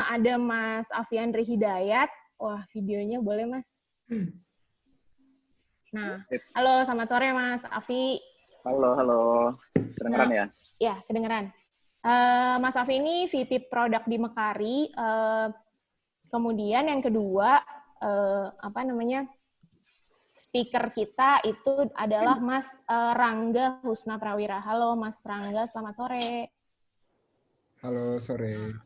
ada Mas Afiandri Hidayat. Wah, videonya boleh, Mas? Nah, halo, selamat sore, Mas Afi. Halo. Kedengeran ya? Ya, kedengeran. Mas Afi ini VP Produk di Mekari. Kemudian yang kedua, speaker kita itu adalah Mas Rangga Husna Prawira. Halo, Mas Rangga, selamat sore. Halo, sore.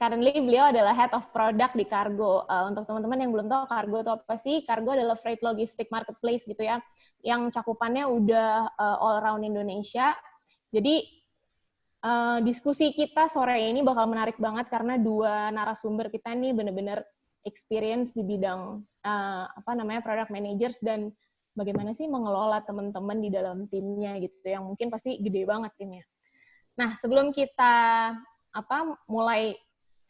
Currently beliau adalah Head of Product di Kargo. Untuk teman-teman yang belum tahu Kargo itu apa sih? Kargo adalah freight logistic marketplace gitu ya, yang cakupannya udah all around Indonesia. Jadi diskusi kita sore ini bakal menarik banget karena dua narasumber kita nih benar-benar experience di bidang product managers dan bagaimana sih mengelola teman-teman di dalam timnya gitu, yang mungkin pasti gede banget timnya. Nah, sebelum kita mulai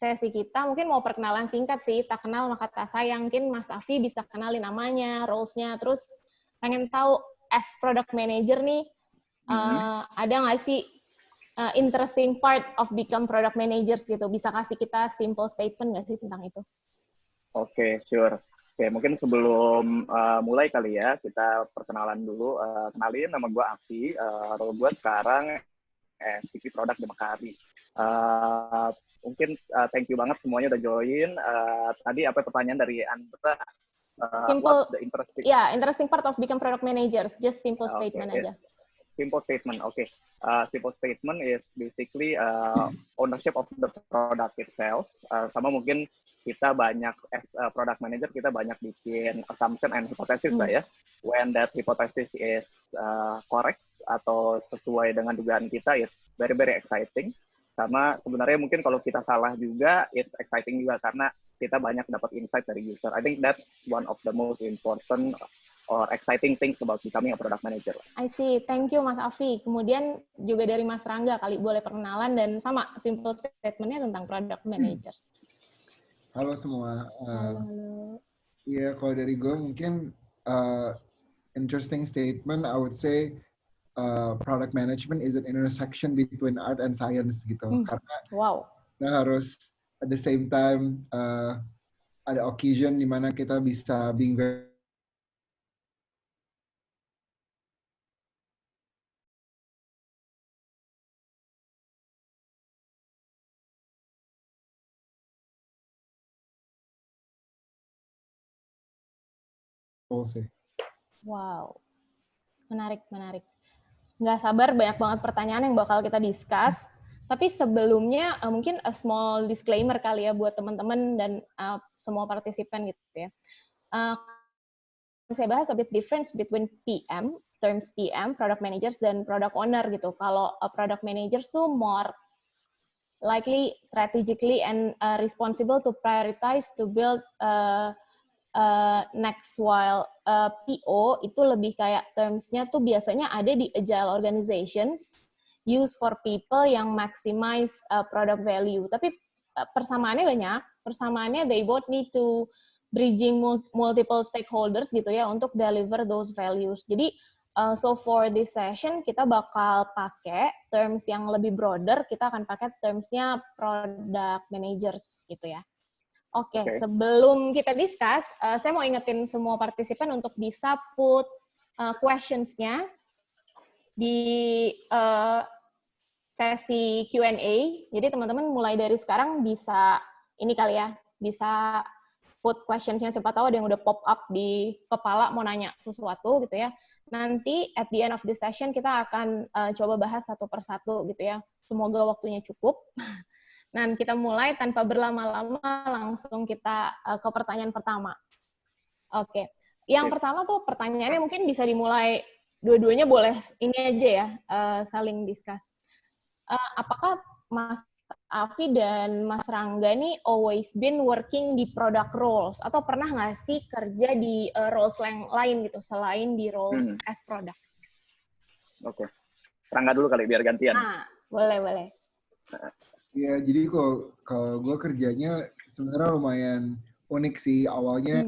sesi kita, mungkin mau perkenalan singkat sih, tak kenal maka tak sayang. Mungkin Mas Afi bisa kenalin namanya, roles-nya, terus pengen tahu as product manager nih, ada nggak sih interesting part of become product managers gitu? Bisa kasih kita simple statement nggak sih tentang itu? Oke, sure. Oke, mungkin sebelum mulai kali ya, kita perkenalan dulu. Kenalin, nama gue Afi, role gue sekarang VP Product di Mekari. Mungkin thank you banget semuanya udah join. Tadi apa pertanyaan dari Andra? Simple, interesting part of become product managers. Just simple statement aja. Simple statement, okay. Simple statement is basically ownership of the product itself. Sama mungkin kita banyak as product manager kita banyak bikin assumption and hypothesis lah ya. When that hypothesis is correct atau sesuai dengan dugaan kita, it's very very exciting. Sama sebenarnya mungkin kalau kita salah juga, it's exciting juga karena kita banyak dapat insight dari user. I think that's one of the most important or exciting things about becoming a product manager. I see. Thank you, Mas Afi. Kemudian juga dari Mas Rangga, kali boleh perkenalan dan sama simple statement-nya tentang product manager. Halo semua. Halo. Ya, kalau dari gue mungkin interesting statement, I would say product management is an intersection between art and science gitu. Karena kita harus at the same time ada occasion di mana kita bisa being very Wow, menarik. Nggak sabar, banyak banget pertanyaan yang bakal kita discuss. Tapi sebelumnya mungkin a small disclaimer kali ya buat teman-teman dan semua partisipan gitu ya. Saya bahas a bit difference between PM, terms PM, product managers dan product owner gitu. Kalau product managers tuh more likely strategically and responsible to prioritize to build next, while PO itu lebih kayak terms-nya tuh biasanya ada di agile organizations, use for people yang maximize product value. Tapi persamaannya banyak. Persamaannya they both need to bridging multiple stakeholders gitu ya untuk deliver those values. Jadi so for this session kita bakal pakai terms yang lebih broader. Kita akan pakai terms-nya product managers gitu ya. Oke, sebelum kita discuss, saya mau ingetin semua partisipan untuk bisa put questions-nya di sesi Q&A. Jadi teman-teman mulai dari sekarang bisa, ini kali ya, bisa put questions-nya, siapa tahu ada yang udah pop up di kepala mau nanya sesuatu gitu ya. Nanti at the end of the session kita akan coba bahas satu persatu gitu ya. Semoga waktunya cukup. Nah, kita mulai tanpa berlama-lama, langsung kita ke pertanyaan pertama. Oke. Yang pertama tuh pertanyaannya mungkin bisa dimulai, dua-duanya boleh ini aja ya, saling discuss. Apakah Mas Afi dan Mas Rangga nih always been working di product roles? Atau pernah nggak sih kerja di roles yang lain gitu, selain di roles as product? Oke. Rangga dulu kali, biar gantian. Boleh. Ya, jadi kalau gue kerjanya sebenarnya lumayan unik sih. Awalnya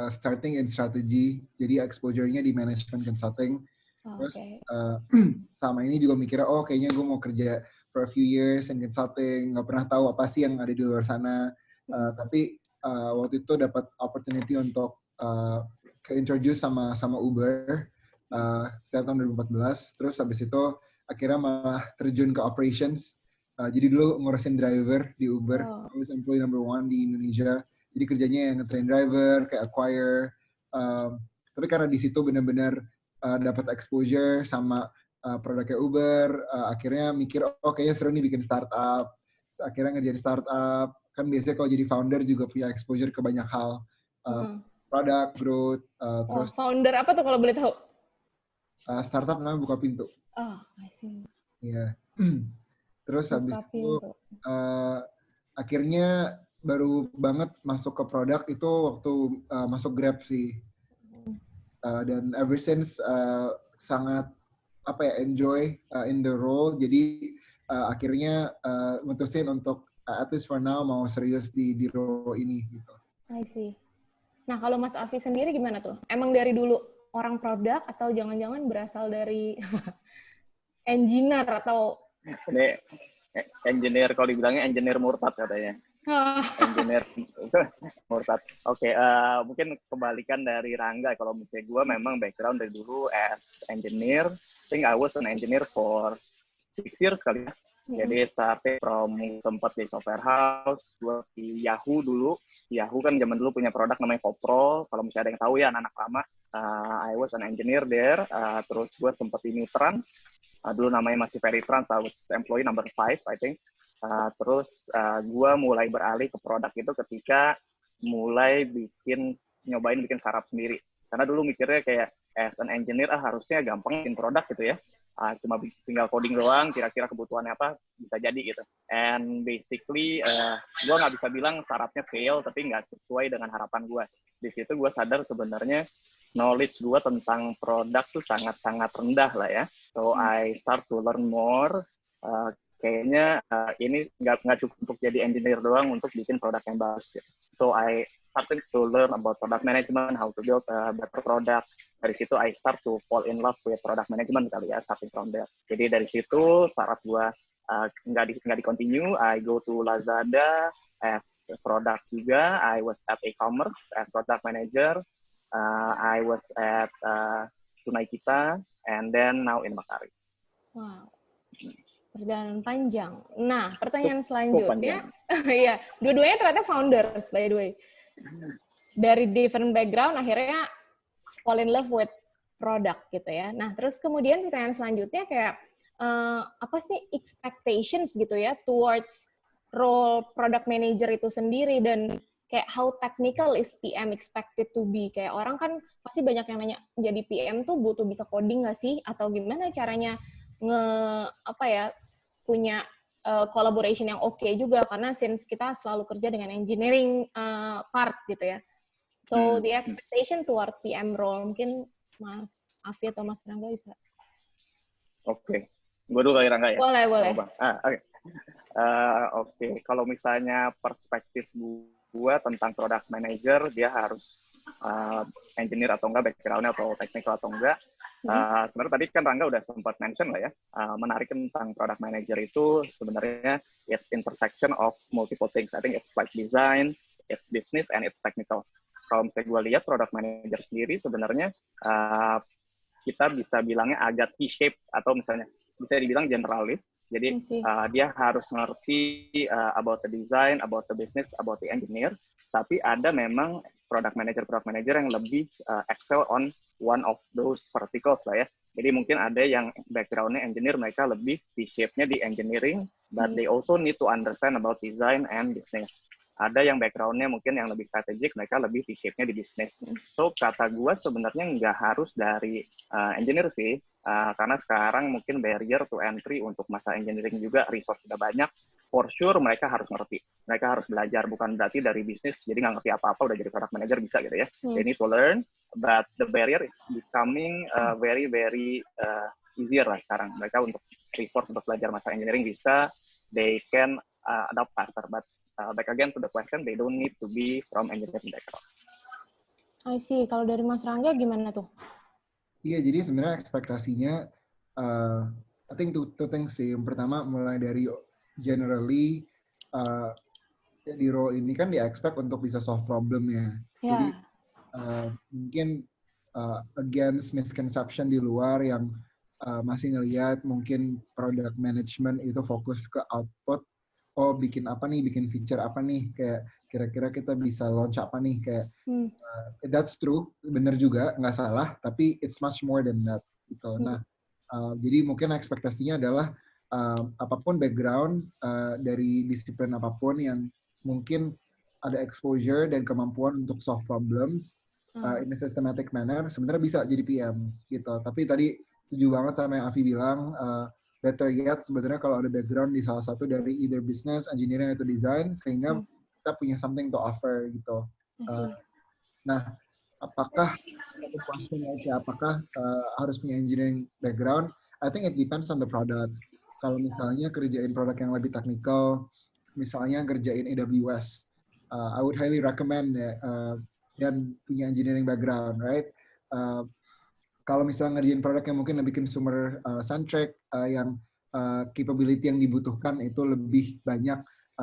starting in strategy, jadi exposure-nya di management consulting. Terus sama ini juga mikirnya, kayaknya gue mau kerja for a few years in consulting, nggak pernah tahu apa sih yang ada di luar sana. Tapi waktu itu dapat opportunity untuk ke-introduce sama Uber setiap tahun 2014. Terus habis itu akhirnya malah terjun ke operations. Jadi dulu ngurusin driver di Uber, terus employee number 1 di Indonesia. Jadi kerjanya yang nge-train driver, kayak acquire. Tapi karena di situ benar-benar dapat exposure sama produknya Uber, akhirnya mikir, oh kayaknya seru nih bikin startup. Akhirnya ngerjain startup. Kan biasanya kalau jadi founder juga punya exposure ke banyak hal. Product, growth, terus... Founder apa tuh kalau boleh tahu? Startup namanya Buka Pintu. Oh, I see. Iya. Terus habis itu akhirnya baru banget masuk ke produk itu waktu masuk Grab sih. Dan ever since sangat enjoy in the role. Jadi akhirnya mutusin untuk at least for now mau serius di role ini gitu. I see. Nah, kalau Mas Afi sendiri gimana tuh? Emang dari dulu orang produk atau jangan-jangan berasal dari engineer atau ini engineer, kalau dibilangnya engineer murtad katanya. Engineer murtad. Oke, mungkin kebalikan dari Rangga. Kalau misalnya gue memang background dari dulu as engineer. I think I was an engineer for 6 years kali ya. Jadi started from sempat di software house, gue di Yahoo dulu. Yahoo kan zaman dulu punya produk namanya Kopro. Kalau misalnya ada yang tahu ya, anak-anak lama. I was an engineer there. Terus gue sempat di Nutrans. Dulu namanya masih Veritrans. I was employee number 5, I think. Terus gue mulai beralih ke produk itu ketika mulai nyobain bikin startup sendiri. Karena dulu mikirnya kayak as an engineer harusnya gampang bikin produk gitu ya. Cuma tinggal coding doang, kira-kira kebutuhannya apa bisa jadi gitu. And basically gue nggak bisa bilang startupnya fail, tapi nggak sesuai dengan harapan gue. Di situ gue sadar sebenarnya knowledge gue tentang produk tuh sangat-sangat rendah lah ya. So I start to learn more. Kayaknya ini nggak cukup untuk jadi engineer doang untuk bikin produk yang bagus. Gitu. So I started to learn about product management, how to build a better product. Dari situ I start to fall in love with product management kali ya, starting from there. Jadi dari situ startup gue nggak di continue. I go to Lazada as product juga. I was at e-commerce as product manager. I was at Tunaikita and then now in Makari. Wow. Perjalanan panjang. Nah, pertanyaan selanjutnya, iya, dua-duanya ternyata founders, by the way. Dari different background, akhirnya fall in love with product gitu ya. Nah, terus kemudian pertanyaan selanjutnya kayak, apa sih expectations gitu ya, towards role product manager itu sendiri, dan kayak how technical is PM expected to be? Kayak orang kan pasti banyak yang nanya, jadi PM tuh butuh bisa coding nggak sih? Atau gimana caranya punya collaboration yang oke juga, karena since kita selalu kerja dengan engineering part gitu ya. So the expectation toward PM role, mungkin Mas Afi atau Mas Rangga bisa. Oke. Gue dulu kali Rangga ya? Boleh. Oke. Kalau misalnya perspektif gue tentang product manager, dia harus engineer atau enggak, background-nya atau technical atau enggak. Sebenarnya tadi kan Rangga udah sempat mention lah ya, menarik tentang product manager itu sebenarnya it's intersection of multiple things. I think it's like design, it's business, and it's technical. Kalau misalnya gue lihat product manager sendiri sebenarnya kita bisa bilangnya agak T-shape atau misalnya bisa dibilang generalis. Jadi dia harus ngerti about the design, about the business, about the engineer. Tapi ada memang product manager yang lebih excel on one of those verticals lah ya. Jadi mungkin ada yang background-nya engineer, mereka lebih T-shape-nya di engineering, but they also need to understand about design and business. Ada yang background-nya mungkin yang lebih strategik, mereka lebih T-shape-nya di bisnis. So, kata gue sebenarnya nggak harus dari engineer sih, karena sekarang mungkin barrier to entry untuk masa engineering juga, resource sudah banyak, for sure mereka harus ngerti. Mereka harus belajar, bukan berarti dari bisnis, jadi nggak ngerti apa-apa, udah jadi product manager bisa gitu ya. They need to learn, but the barrier is becoming very, very easier lah sekarang. Mereka untuk resource untuk belajar masa engineering bisa, they can adopt faster, but back again to the question, they don't need to be from engineering background. I see. Kalau dari Mas Rangga gimana tuh? Iya, jadi sebenarnya ekspektasinya, I think two things sih. Yang pertama, mulai dari generally, Ya, di role ini kan di-expect untuk bisa solve problem ya. Jadi mungkin against misconception di luar yang masih ngelihat mungkin product management itu fokus ke output. Oh, bikin apa nih, bikin feature apa nih, kayak kira-kira kita bisa launch apa nih, kayak that's true, bener juga, nggak salah, tapi it's much more than that gitu. Nah, jadi mungkin ekspektasinya adalah apapun background dari disiplin apapun yang mungkin ada exposure dan kemampuan untuk solve problems in a systematic manner, sebenarnya bisa jadi PM gitu. Tapi tadi setuju banget sama yang Afi bilang, better yet sebenarnya kalau ada background di salah satu dari either business, engineering atau design, sehingga kita punya something to offer gitu. Nah, apakah harus punya engineering background? I think it depends on the product. Kalau misalnya kerjain produk yang lebih technical, misalnya kerjain AWS, I would highly recommend dan punya engineering background, right? Kalau misalnya ngerjain produk yang mungkin lebih consumer centric, yang capability yang dibutuhkan itu lebih banyak,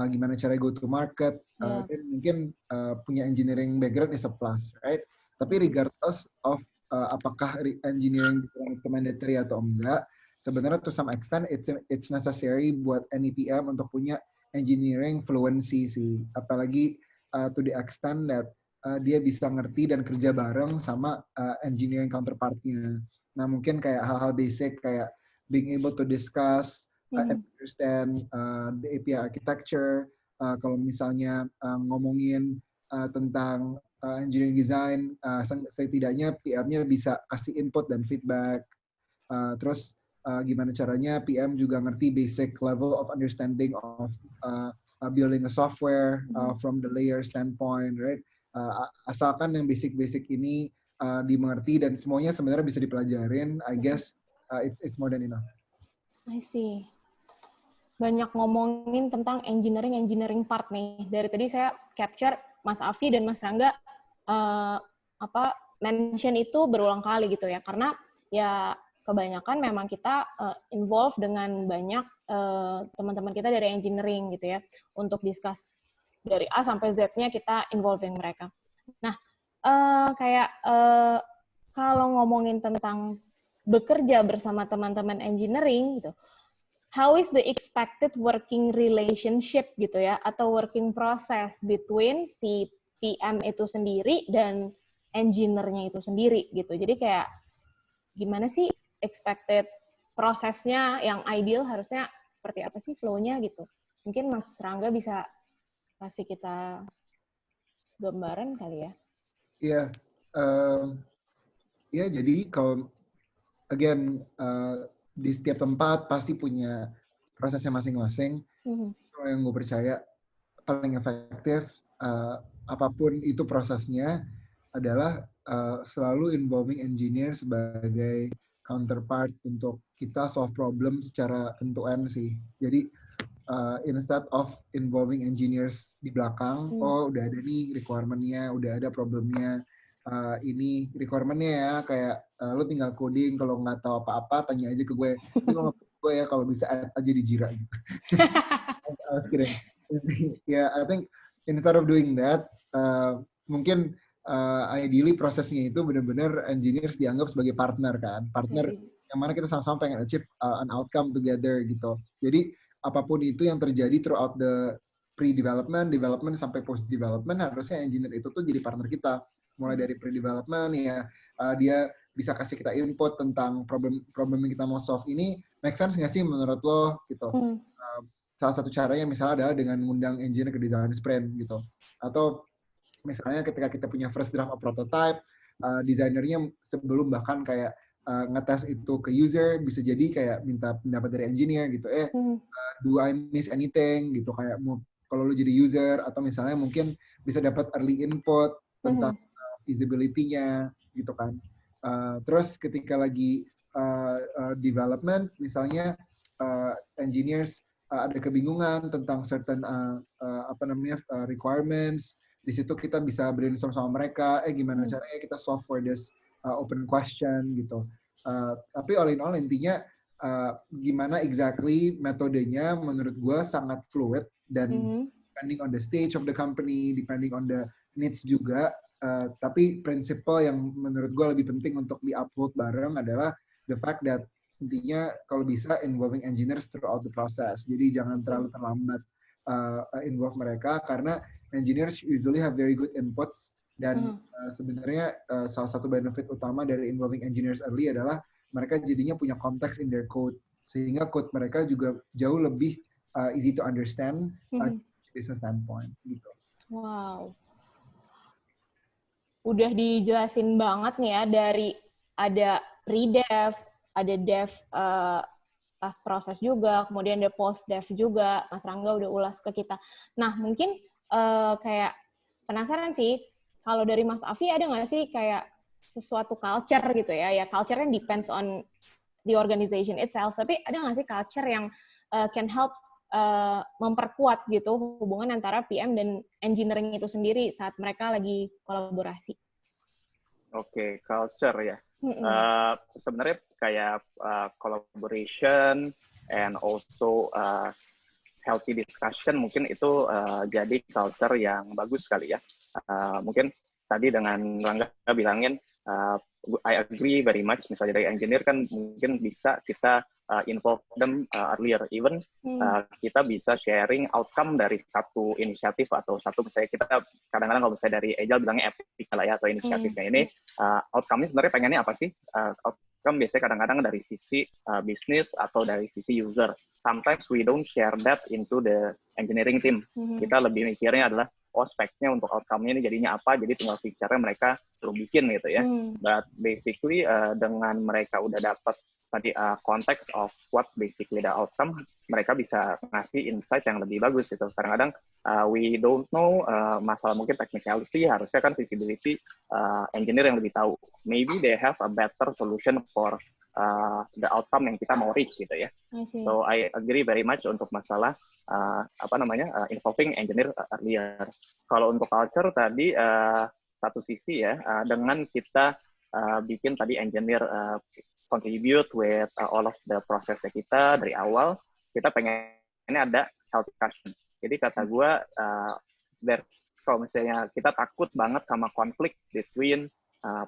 gimana cara go to market, dan mungkin punya engineering background is a plus, right? Tapi regardless of apakah engineering itu mandatory atau enggak, sebenarnya to some extent it's necessary buat any PM untuk punya engineering fluency sih. Apalagi to the extent that dia bisa ngerti dan kerja bareng sama engineering counterpartnya. Nah, mungkin kayak hal-hal basic kayak being able to discuss and understand the API architecture. Kalau misalnya ngomongin tentang engineering design, setidaknya PM-nya bisa kasih input dan feedback. Terus gimana caranya PM juga ngerti basic level of understanding of building a software from the layer standpoint, right? Asalkan yang basic-basic ini dimengerti dan semuanya sebenarnya bisa dipelajarin, I guess it's more than enough. I see. Banyak ngomongin tentang engineering part nih. Dari tadi saya capture Mas Afi dan Mas Rangga mention itu berulang kali gitu ya, karena ya kebanyakan memang kita involve dengan banyak teman-teman kita dari engineering gitu ya, untuk discuss dari A sampai Z-nya kita involving mereka. Nah, kalau ngomongin tentang bekerja bersama teman-teman engineering gitu, how is the expected working relationship gitu ya, atau working process between si PM itu sendiri dan engineer-nya itu sendiri gitu. Jadi kayak gimana sih expected prosesnya yang ideal, harusnya seperti apa sih flow-nya gitu. Mungkin Mas Rangga bisa kasih kita gambaran kali ya. Iya, ya jadi kalau again di setiap tempat pasti punya prosesnya masing-masing. Kalau yang gue percaya paling efektif apapun itu prosesnya adalah selalu involving engineer sebagai counterpart untuk kita solve problem secara end-to-end sih. Jadi instead of involving engineers di belakang, oh udah ada nih requirement-nya, udah ada problemnya, ini requirement-nya ya, kayak lo tinggal coding, kalau nggak tahu apa-apa tanya aja ke gue, ini lo nggak gue ya, kalau bisa add aja di Jira gitu. I was kidding. Yeah, I think instead of doing that, mungkin ideally prosesnya itu benar-benar engineers dianggap sebagai partner kan, partner yang mana kita sama-sama pengen achieve an outcome together gitu. Jadi apapun itu yang terjadi throughout the pre-development, development, sampai post-development, harusnya engineer itu tuh jadi partner kita. Mulai dari pre-development, ya dia bisa kasih kita input tentang problem yang kita mau solve ini, make sense nggak sih menurut lo? Gitu. Salah satu caranya misalnya adalah dengan mengundang engineer ke design sprint gitu. Atau misalnya ketika kita punya first draft of prototype, desainernya sebelum bahkan kayak ngetes itu ke user, bisa jadi kayak minta pendapat dari engineer gitu, do I miss anything gitu, kayak kalau lu jadi user, atau misalnya mungkin bisa dapat early input tentang feasibility-nya gitu kan. Terus ketika lagi development, misalnya engineers ada kebingungan tentang certain requirements, di situ kita bisa brainstorm sama mereka, gimana caranya kita solve for this open question gitu. Tapi all in all intinya gimana exactly metodenya menurut gue sangat fluid dan depending on the stage of the company, depending on the needs juga. Tapi prinsipal yang menurut gue lebih penting untuk di-upload bareng adalah the fact that intinya kalau bisa involving engineers throughout the process. Jadi jangan terlalu terlambat involve mereka karena engineers usually have very good inputs dan sebenarnya salah satu benefit utama dari involving engineers early adalah mereka jadinya punya konteks in their code sehingga code mereka juga jauh lebih easy to understand business standpoint gitu. Wow. Udah dijelasin banget nih ya dari ada pre-dev, ada dev pas proses juga, kemudian ada post-dev juga. Mas Rangga udah ulas ke kita. Nah, mungkin kayak penasaran sih, kalau dari Mas Afi ada nggak sih kayak sesuatu culture gitu ya? Ya, culture kan depends on the organization itself, tapi ada nggak sih culture yang can help memperkuat gitu hubungan antara PM dan engineering itu sendiri saat mereka lagi kolaborasi? Oke, culture ya. Sebenarnya kayak collaboration and also healthy discussion mungkin itu jadi culture yang bagus sekali ya. Mungkin tadi dengan Rangga bilangin I agree very much. Misalnya dari engineer kan mungkin bisa kita involve them earlier, even kita bisa sharing outcome dari satu inisiatif atau satu, misalnya kita kadang-kadang kalau misalnya dari Agile bilangnya epic lah ya, atau inisiatifnya ini outcome-nya sebenarnya pengennya apa sih? Outcome biasanya kadang-kadang dari sisi bisnis atau dari sisi user. Sometimes we don't share that into the engineering team. Kita lebih mikirnya adalah speknya untuk outcome-nya ini jadinya apa, jadi tinggal feature-nya mereka perlu bikin gitu ya. But basically dengan mereka udah dapat tadi konteks of what basically the outcome, mereka bisa ngasih insight yang lebih bagus gitu. Kadang-kadang we don't know masalah mungkin technicality, harusnya kan visibility engineer yang lebih tahu. Maybe they have a better solution for the outcome yang kita mau reach gitu ya. So I agree very much untuk masalah involving engineer earlier. Kalau untuk culture tadi satu sisi ya, dengan kita bikin tadi engineer contribute with all of the prosesnya kita dari awal, kita pengennya ada health discussion. Jadi kata gue, kalau misalnya kita takut banget sama konflik between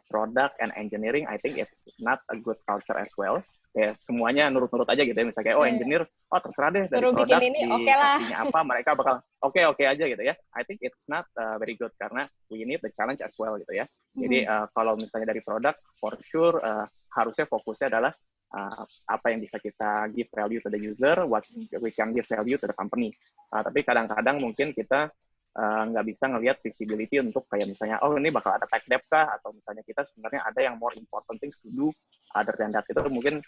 product and engineering, I think it's not a good culture as well. Ya, semuanya nurut-nurut aja gitu ya. Misalnya kayak, engineer, terserah deh dari produk dikasihnya apa, mereka bakal oke aja gitu ya. I think it's not very good, karena we need the challenge as well gitu ya. Jadi kalau misalnya dari produk, for sure harusnya fokusnya adalah apa yang bisa kita give value to the user, what we can give value to the company. Tapi kadang-kadang mungkin kita nggak bisa ngelihat visibility untuk kayak misalnya, ini bakal ada tech dev kah? Atau misalnya kita sebenarnya ada yang more important things to do other than that. Itu mungkin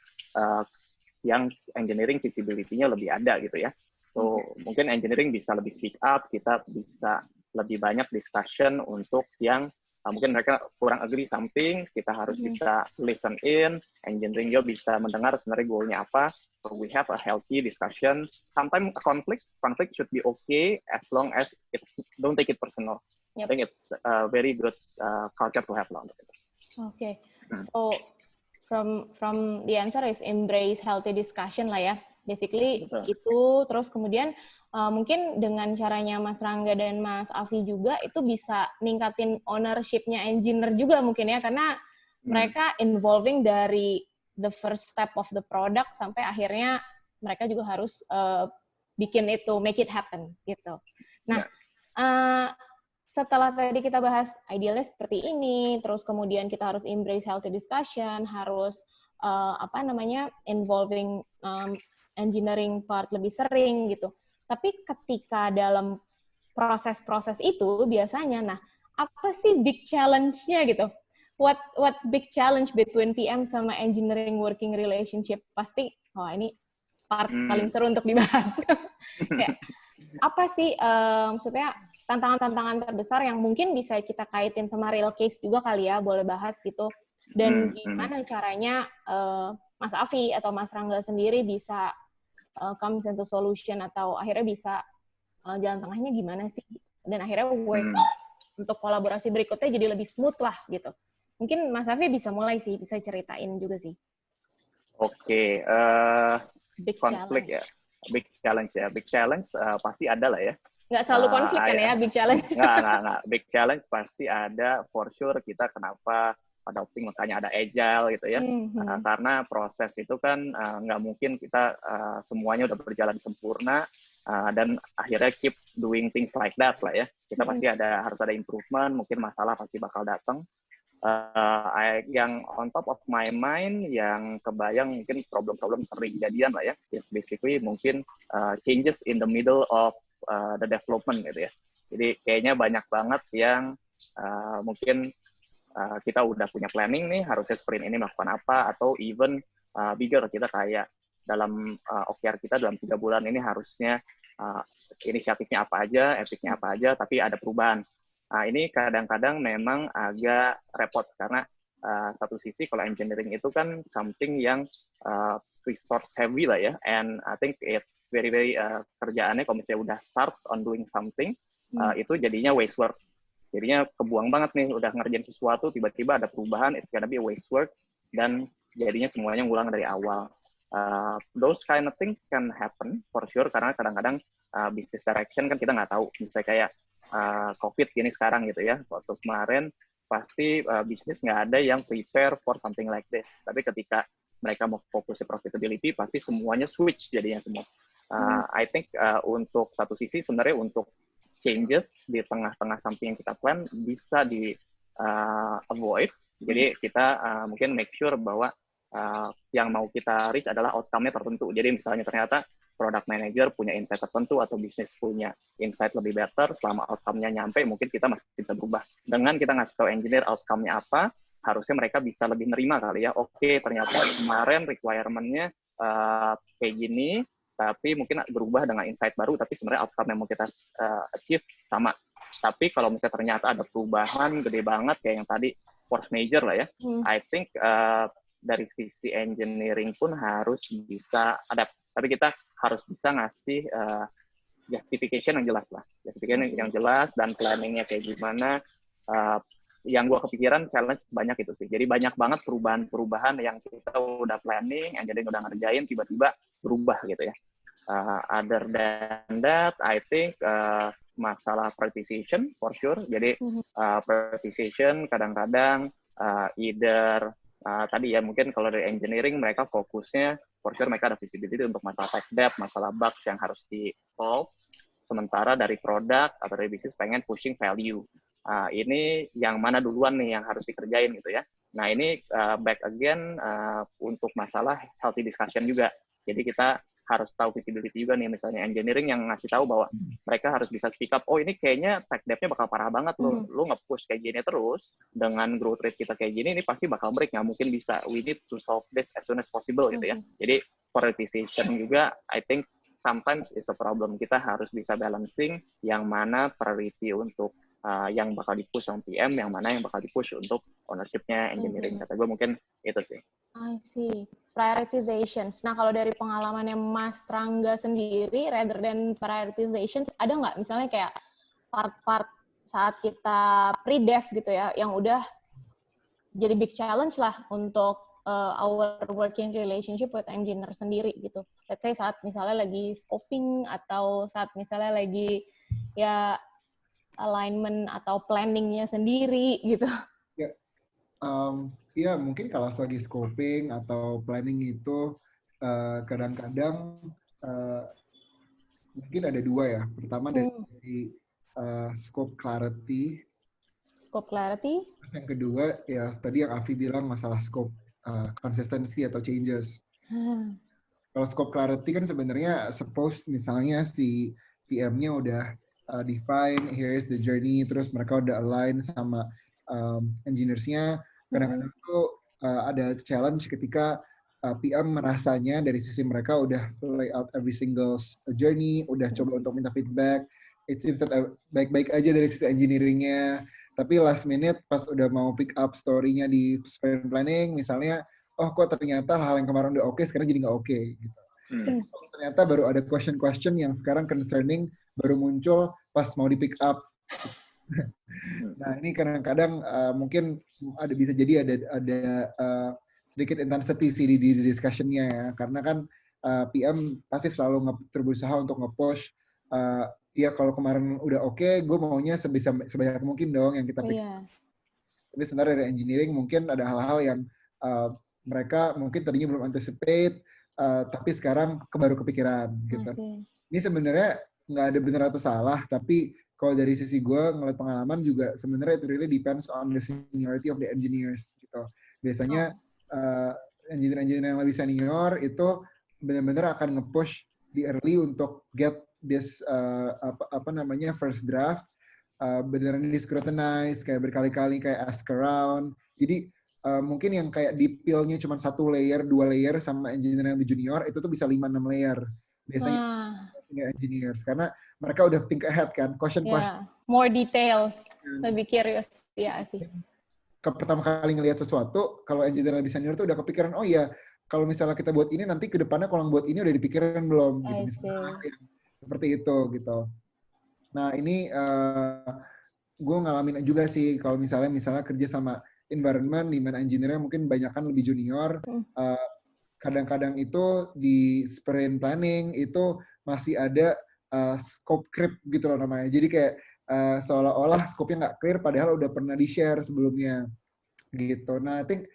yang engineering visibility-nya lebih ada gitu ya. So, mungkin engineering bisa lebih speak up, kita bisa lebih banyak discussion untuk yang mungkin mereka kurang agree something, kita harus bisa listen in, engineering juga bisa mendengar sebenarnya goal-nya apa. So we have a healthy discussion. Sometimes conflict should be okay as long as it's don't take it personal. I think it's a very good culture to have lah. Okay. So from the answer is embrace healthy discussion lah ya. Basically itu, terus kemudian mungkin dengan caranya Mas Rangga dan Mas Afi juga itu bisa ningkatin ownership-nya engineer juga mungkin ya, karena mereka involving dari the first step of the product sampai akhirnya mereka juga harus bikin itu, make it happen gitu. Nah, setelah tadi kita bahas idealnya seperti ini, terus kemudian kita harus embrace healthy discussion, harus involving engineering part lebih sering gitu. Tapi ketika dalam proses-proses itu biasanya, apa sih big challenge-nya gitu? What big challenge between PM sama engineering working relationship? Pasti, ini part paling seru untuk dibahas. Kayak, apa sih maksudnya tantangan-tantangan terbesar yang mungkin bisa kita kaitin sama real case juga kali ya, boleh bahas gitu. Dan gimana caranya Mas Afi atau Mas Rangga sendiri bisa comes into solution, atau akhirnya bisa jalan tengahnya gimana sih, dan akhirnya works untuk kolaborasi berikutnya jadi lebih smooth lah gitu. Mungkin Mas Afi bisa mulai sih, bisa ceritain juga sih. Konflik ya, big challenge pasti ada lah ya. Nggak selalu konflik kan ya, big challenge? Nggak. Big challenge pasti ada, for sure. Kita kenapa adopting, makanya ada agile gitu ya. Karena proses itu kan nggak mungkin kita semuanya udah berjalan sempurna, dan akhirnya keep doing things like that lah ya. Kita pasti harus ada improvement, mungkin masalah pasti bakal datang. Yang on top of my mind, yang kebayang mungkin problem-problem sering jadian lah ya, is basically mungkin changes in the middle of the development gitu ya. Jadi kayaknya banyak banget yang mungkin kita udah punya planning nih, harusnya sprint ini melakukan apa, atau even bigger, kita kayak dalam OKR kita dalam 3 bulan ini harusnya inisiatifnya apa aja, etiknya apa aja, tapi ada perubahan. Ini kadang-kadang memang agak repot, karena satu sisi kalau engineering itu kan something yang resource heavy lah ya, and I think it's very kerjaannya kalau misalnya udah start on doing something, itu jadinya waste work. Jadinya kebuang banget nih, udah ngerjain sesuatu, tiba-tiba ada perubahan, it's gonna be a waste work, dan jadinya semuanya ngulang dari awal. Those kind of things can happen, for sure, karena kadang-kadang business direction kan kita nggak tahu. Misalnya kayak COVID gini sekarang gitu ya, waktu kemarin pasti bisnis nggak ada yang prepare for something like this. Tapi ketika mereka mau fokus ke profitability, pasti semuanya switch jadinya semua. I think untuk satu sisi sebenarnya untuk changes di tengah-tengah something yang kita plan bisa di avoid. Jadi kita mungkin make sure bahwa yang mau kita reach adalah outcome-nya tertentu. Jadi misalnya ternyata product manager punya insight tertentu atau bisnis punya insight lebih better, selama outcome-nya nyampe mungkin kita masih bisa berubah. Dengan kita ngasih tahu engineer outcome-nya apa, harusnya mereka bisa lebih nerima kali ya. Oke, ternyata kemarin requirement-nya kayak gini, tapi mungkin berubah dengan insight baru, tapi sebenarnya outcome yang mau kita achieve sama. Tapi kalau misalnya ternyata ada perubahan gede banget, kayak yang tadi force major lah ya, I think dari sisi engineering pun harus bisa adapt. Tapi kita harus bisa ngasih justification yang jelas lah. Justification yang jelas dan planningnya kayak gimana. Yang gue kepikiran challenge banyak itu sih. Jadi banyak banget perubahan-perubahan yang kita udah planning, engineering udah ngerjain, tiba-tiba berubah gitu ya. Other than that, I think masalah prioritization for sure. Jadi prioritization kadang-kadang either tadi ya mungkin kalau dari engineering mereka fokusnya for sure mereka ada visibility untuk masalah tech debt, masalah bugs yang harus di-solve. Sementara dari produk atau dari bisnis pengen pushing value. Ini yang mana duluan nih yang harus dikerjain gitu ya. Nah ini back again untuk masalah healthy discussion juga. Jadi kita harus tahu visibility juga nih, misalnya engineering yang ngasih tahu bahwa mereka harus bisa speak up, oh ini kayaknya tech debt-nya bakal parah banget loh, lu nge-push kayak gini terus, dengan growth rate kita kayak gini, ini pasti bakal break, nggak mungkin bisa, we need to solve this as soon as possible gitu ya. Jadi prioritization juga, I think sometimes is a problem, kita harus bisa balancing yang mana priority untuk yang bakal di-push sama PM, yang mana yang bakal di-push untuk ownership-nya engineering. Kata gue mungkin itu sih. I see. Prioritizations. Nah, kalau dari pengalamannya Mas Rangga sendiri, rather than prioritizations, ada nggak misalnya kayak part-part saat kita pre-dev gitu ya, yang udah jadi big challenge lah untuk our working relationship with engineer sendiri gitu. Let's say saat misalnya lagi scoping, atau saat misalnya lagi ya alignment atau planningnya sendiri gitu. Ya, ya mungkin kalau lagi scoping atau planning itu kadang-kadang mungkin ada dua ya. Pertama dari scope clarity. Scope clarity. Terus yang kedua ya tadi yang Afi bilang masalah scope consistency atau changes. Kalau scope clarity kan sebenarnya suppose misalnya si PM-nya udah define, here is the journey, terus mereka udah align sama engineers-nya. Kadang-kadang tuh ada challenge ketika PM merasanya dari sisi mereka udah lay out every single journey, udah coba untuk minta feedback. It seems that baik-baik aja dari sisi engineering-nya, tapi last minute pas udah mau pick up story-nya di sprint planning, misalnya, oh kok ternyata hal yang kemarin udah oke, sekarang jadi nggak oke. Gitu. Ternyata baru ada question-question yang sekarang concerning baru muncul pas mau di pick up. Nah ini kadang-kadang mungkin bisa jadi ada sedikit intensity sih di discussion-nya ya, karena kan PM pasti selalu berusaha untuk nge-push iya kalau kemarin udah oke, gue maunya sebanyak mungkin dong yang kita pick. Tapi sebenarnya dari engineering mungkin ada hal-hal yang mereka mungkin tadinya belum anticipate, tapi sekarang baru kepikiran gitu. Ini sebenarnya nggak ada benar atau salah, tapi kalau dari sisi gue ngeliat pengalaman juga sebenarnya it really depends on the seniority of the engineers gitu. Biasanya engineer-engineer yang lebih senior itu benar-benar akan nge-push di early untuk get this first draft beneran di scrutinize, kayak berkali-kali kayak ask around. Jadi mungkin yang kayak detailnya cuma 1 layer, 2 layer sama engineer yang lebih junior itu tuh bisa 5-6 layer. Biasanya senior engineers karena mereka udah think ahead kan, question. More details, lebih curious ya sih. Pertama kali ngelihat sesuatu, kalau engineer lebih senior tuh udah kepikiran, oh iya, kalau misalnya kita buat ini nanti ke depannya kalau buat ini udah dipikirin belum gitu. Misalnya seperti itu gitu. Nah, ini gue ngalamin juga sih kalau misalnya kerja sama environment di mana engineer-nya mungkin banyakan lebih junior, kadang-kadang itu di sprint planning itu masih ada scope creep gitu loh namanya. Jadi kayak seolah-olah scope-nya nggak clear padahal udah pernah di-share sebelumnya gitu. Nah, I think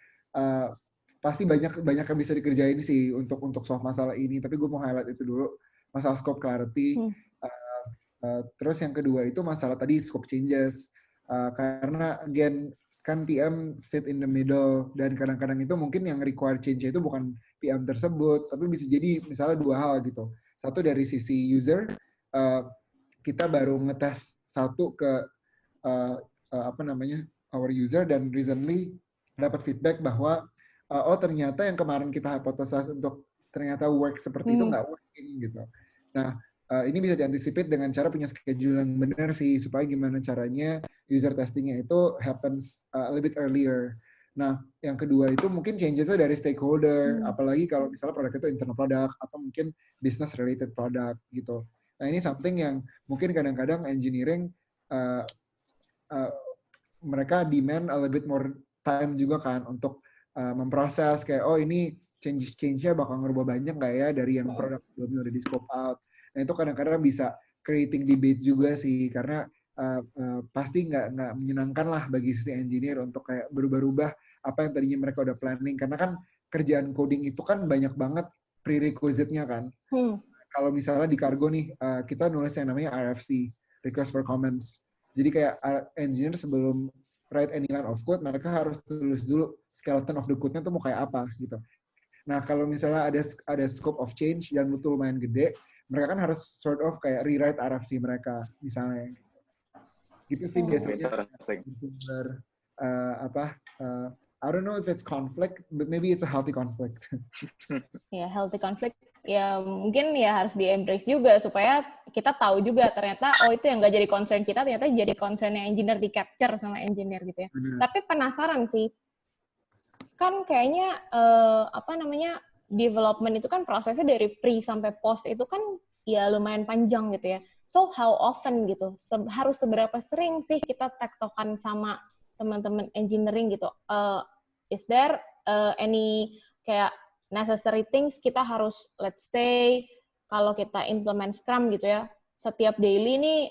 pasti banyak yang bisa dikerjain sih untuk solve masalah ini. Tapi gue mau highlight itu dulu, masalah scope clarity. Terus yang kedua itu masalah tadi scope changes. Karena again kan PM sit in the middle dan kadang-kadang itu mungkin yang require change itu bukan PM tersebut, tapi bisa jadi misalnya 2 hal gitu. Satu dari sisi user, kita baru ngetes satu ke our user dan recently dapat feedback bahwa ternyata yang kemarin kita hipotesis untuk ternyata work seperti itu nggak working gitu. Nah, ini bisa diantisipate dengan cara punya schedule yang benar sih, supaya gimana caranya user testingnya itu happens a little bit earlier. Nah, yang kedua itu mungkin changes-nya dari stakeholder, apalagi kalau misalnya produk itu internal product atau mungkin business related product gitu. Nah, ini something yang mungkin kadang-kadang engineering mereka demand a little bit more time juga kan untuk memproses kayak oh ini change-nya bakal ngerubah banyak nggak ya dari yang produk sebelumnya udah di scope out. Nah itu kadang-kadang bisa creating debate juga sih karena pasti nggak menyenangkan lah bagi sisi engineer untuk kayak berubah-ubah apa yang tadinya mereka udah planning karena kan kerjaan coding itu kan banyak banget prerequisite-nya kan. Kalau misalnya di Kargo nih kita nulis yang namanya RFC, request for comments. Jadi kayak engineer sebelum write any line of code mereka harus tulis dulu skeleton of the code-nya tuh mau kayak apa gitu. Nah kalau misalnya ada scope of change dan butuh lumayan gede, mereka kan harus sort of kayak rewrite RFC mereka misalnya. Gitu sih biasanya. I don't know if it's conflict, but maybe it's a healthy conflict. Ya, healthy conflict. Ya, mungkin ya harus di-embrace juga supaya kita tahu juga ternyata, oh itu yang nggak jadi concern kita, ternyata jadi concern yang engineer di-capture sama engineer gitu ya. Tapi penasaran sih, kan kayaknya, development itu kan prosesnya dari pre sampai post itu kan ya lumayan panjang gitu ya. So, how often gitu? Harus seberapa sering sih kita tektokan sama teman-teman engineering gitu? Is there any kayak necessary things kita harus, let's say, kalau kita implement Scrum gitu ya, setiap daily nih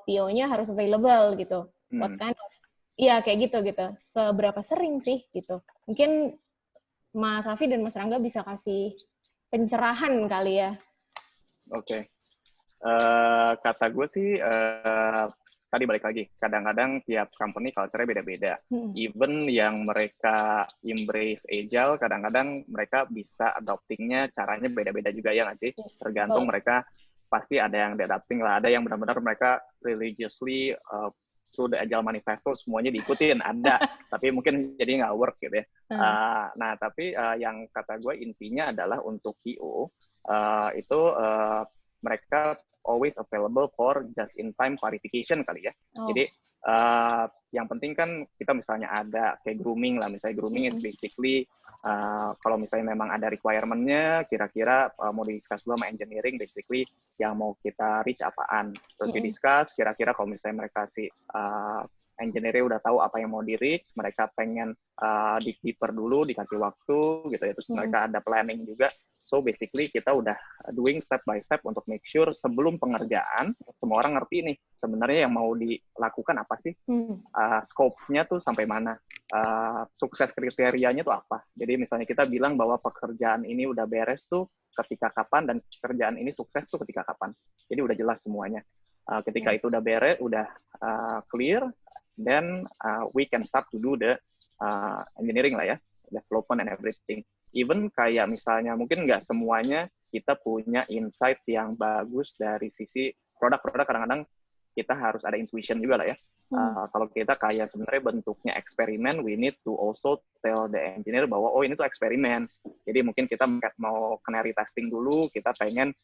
PO-nya harus available gitu. What kind of, ya kayak gitu. Seberapa sering sih gitu? Mungkin Mas Safi dan Mas Rangga bisa kasih pencerahan kali ya. Oke. Kata gue sih, tadi balik lagi, kadang-kadang tiap company culture-nya beda-beda. Even yang mereka embrace agile, kadang-kadang mereka bisa adopting-nya caranya beda-beda juga ya nggak sih? Tergantung mereka, pasti ada yang adapting lah, ada yang benar-benar mereka religiously through the agile manifesto semuanya diikutin, ada, tapi mungkin jadi nggak work gitu ya. Nah, tapi yang kata gue intinya adalah untuk PO, itu mereka always available for just-in-time clarification kali ya. Jadi yang penting kan kita misalnya ada kayak grooming lah, misalnya grooming is basically kalau misalnya memang ada requirement-nya, kira-kira mau di-discuss dulu sama engineering, basically yang mau kita reach apaan. Terus di-discuss, kira-kira kalau misalnya mereka si engineering udah tahu apa yang mau di-reach, mereka pengen dig deeper dulu, dikasih waktu gitu ya, terus mereka ada planning juga. So basically kita udah doing step by step untuk make sure sebelum pengerjaan semua orang ngerti nih sebenarnya yang mau dilakukan apa sih, scope-nya tuh sampai mana, sukses kriterianya tuh apa. Jadi misalnya kita bilang bahwa pekerjaan ini udah beres tuh ketika kapan dan pekerjaan ini sukses tuh ketika kapan. Jadi udah jelas semuanya. Ketika itu udah beres, udah clear, then we can start to do the engineering lah ya, development and everything. Even kayak misalnya mungkin nggak semuanya kita punya insight yang bagus dari sisi produk-produk, kadang-kadang kita harus ada intuition juga lah ya. Kalau kita kayak sebenarnya bentuknya eksperimen, we need to also tell the engineer bahwa oh ini tuh eksperimen. Jadi mungkin kita mau canary testing dulu, kita pengen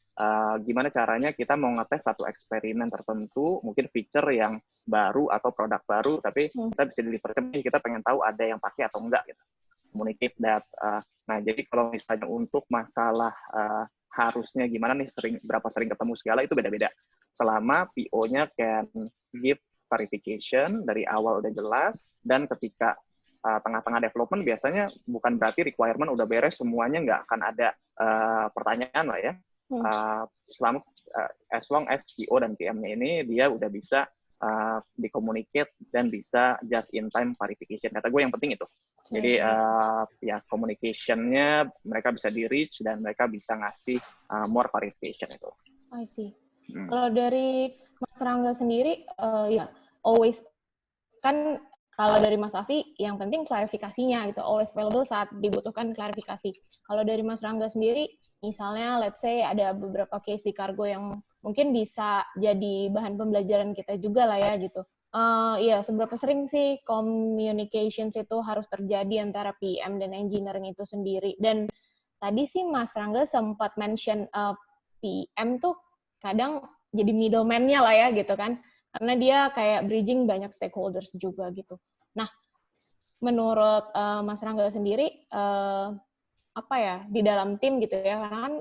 gimana caranya kita mau ngetes satu eksperimen tertentu, mungkin feature yang baru atau produk baru, tapi kita bisa deliver, kita pengen tahu ada yang pakai atau enggak gitu. Communicate that. Nah, jadi kalau misalnya untuk masalah harusnya gimana nih, berapa sering ketemu segala, itu beda-beda. Selama PO-nya can give clarification dari awal udah jelas, dan ketika tengah-tengah development biasanya bukan berarti requirement udah beres semuanya, nggak akan ada pertanyaan lah ya. Selama as long as PO dan PM-nya ini dia udah bisa di-communicate dan bisa just in time clarification. Kata gue yang penting itu. Jadi ya communication-nya mereka bisa di-reach dan mereka bisa ngasih more clarification itu. I see. Kalau dari Mas Rangga sendiri, ya always, kan kalau dari Mas Afi yang penting klarifikasinya gitu, always available saat dibutuhkan klarifikasi. Kalau dari Mas Rangga sendiri, misalnya let's say ada beberapa case di Kargo yang mungkin bisa jadi bahan pembelajaran kita juga lah ya gitu. Iya, seberapa sering sih communications itu harus terjadi antara PM dan engineering itu sendiri? Dan tadi sih Mas Rangga sempat mention PM tuh kadang jadi middleman-nya lah ya gitu kan, karena dia kayak bridging banyak stakeholders juga gitu. Nah, menurut Mas Rangga sendiri, apa ya, di dalam tim gitu ya, karena kan